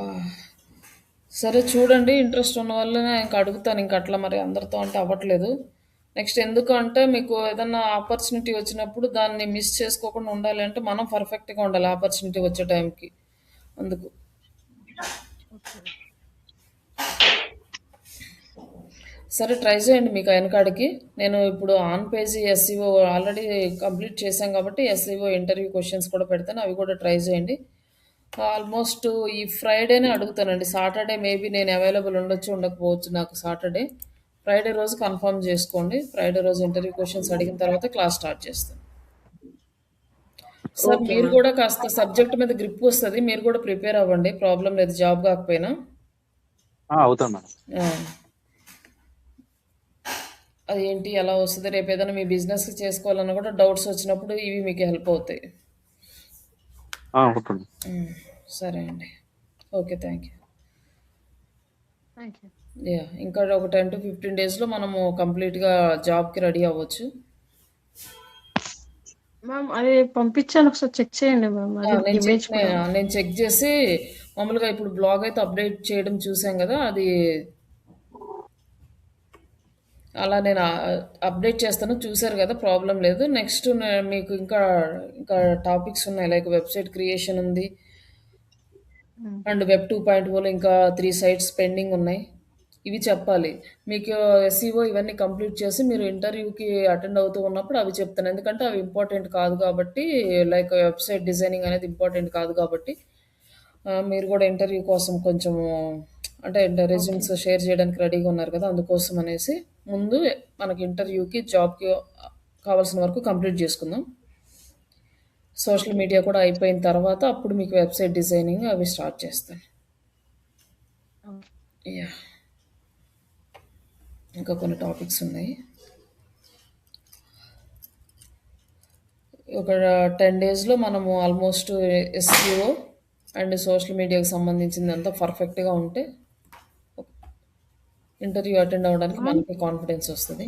సరే చూడండి, ఇంట్రెస్ట్ ఉన్న వాళ్ళనే ఇంకా అడుగుతాను. ఇంక అట్లా మరి అందరితో అంటే అవ్వట్లేదు. నెక్స్ట్ ఎందుకు అంటే మీకు ఏదన్నా ఆపర్చునిటీ వచ్చినప్పుడు దాన్ని మిస్ చేసుకోకుండా ఉండాలి అంటే మనం పర్ఫెక్ట్గా ఉండాలి ఆపర్చునిటీ వచ్చే టైంకి. అందుకు ఓకే. సరే ట్రై చేయండి మీకు వెనకాడికి. నేను ఇప్పుడు on page SCO already complete చేశాం కాబట్టి ఎస్సీఓ ఇంటర్వ్యూ క్వశ్చన్స్ కూడా పెడతాను, అవి కూడా ట్రై చేయండి. ఆల్మోస్ట్ ఈ ఫ్రైడేనే అడుగుతానండి. సాటర్డే మేబీ నేను అవైలబుల్ ఉండొచ్చు ఉండకపోవచ్చు నాకు సాటర్డే. ఫ్రైడే రోజు కన్ఫర్మ్ చేసుకోండి. ఫ్రైడే రోజు ఇంటర్వ్యూ క్వశ్చన్స్ అడిగిన తర్వాత క్లాస్ స్టార్ట్ చేస్తాను. సార్ ఓకే మీరు మ్యామ్. కూడా కాస్త సబ్జెక్ట్ మీద గ్రిప్ వస్తుంది, మీరు కూడా ప్రిపేర్ అవ్వండి, ప్రాబ్లం లేదు జాబ్ కాకపోయినా. అవుతాను మేడం. ఆ, అదేంటి ఎలా వస్తుంది, రేపు ఏదైనా మీ బిజినెస్ చేసుకోవాలన్నా కూడా డౌట్స్ వచ్చినప్పుడు ఇవి మీకు హెల్ప్ అవుతాయి. అవుతుంది. సరే అండి, okay thank you. Thank you ఇంకా ఒక 10 to 15 డేస్లో మనము కంప్లీట్గా జాబ్కి రెడీ అవ్వచ్చు. మ్యామ్. అది పంపించాను, ఒకసారి చెక్ చేయండి మ్యామ్. అది నేను ఇమేజ్ కూడా. నేను చెక్ చేసి మామూలుగా ఇప్పుడు బ్లాగ్ అయితే అప్డేట్ చేయడం చూసాం కదా, అది అలా నేను అప్డేట్ చేస్తాను, చూసారు కదా, ప్రాబ్లం లేదు. నెక్స్ట్ మీకు ఇంకా ఇంకా టాపిక్స్ ఉన్నాయి, లైక్ వెబ్సైట్ క్రియేషన్ ఉంది అండ్ వెబ్ 2.0లో ఇంకా 3 సైట్స్ పెండింగ్ ఉన్నాయి. ఇవి చెప్పాలి మీకు. ఎస్ఈఓ ఇవన్నీ కంప్లీట్ చేసి మీరు ఇంటర్వ్యూకి అటెండ్ అవుతూ ఉన్నప్పుడు అవి చెప్తాను, ఎందుకంటే అవి ఇంపార్టెంట్ కాదు కాబట్టి. లైక్ వెబ్సైట్ డిజైనింగ్ అనేది ఇంపార్టెంట్ కాదు కాబట్టి మీరు కూడా ఇంటర్వ్యూ కోసం కొంచెము అంటే ఓకే. రెజ్యూమ్స్ షేర్ చేయడానికి రెడీగా ఉన్నారు కదా, అందుకోసం అనేసి ముందు మనకి ఇంటర్వ్యూకి జాబ్కి కావాల్సిన వరకు కంప్లీట్ చేసుకుందాం. Social okay. మీడియా కూడా అయిపోయిన తర్వాత అప్పుడు మీకు వెబ్సైట్ డిజైనింగ్ అవి స్టార్ట్ చేస్తాను. ఓకే. యా, ఇంకా కొన్ని టాపిక్స్ ఉన్నాయి. ఒక 10 డేస్లో మనము ఆల్మోస్ట్ ఎస్ఈఓ అండ్ సోషల్ మీడియాకి సంబంధించింది అంతా పర్ఫెక్ట్గా ఉంటే ఇంటర్వ్యూ అటెండ్ అవ్వడానికి మ్యామ్. మనకి కాన్ఫిడెన్స్ వస్తుంది.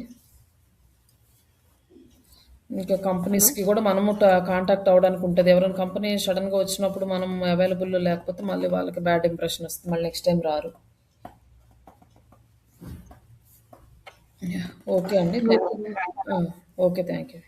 ఇంకా హలో. కంపెనీస్కి కూడా మనము కాంటాక్ట్ అవ్వడానికి ఉంటుంది. ఎవరైనా కంపెనీ సడన్గా వచ్చినప్పుడు మనం అవైలబుల్ లేకపోతే మళ్ళీ వాళ్ళకి బ్యాడ్ ఇంప్రెషన్ వస్తుంది, మళ్ళీ నెక్స్ట్ టైం రారు. ఓకే అండి, okay ma'am. Okay thank you.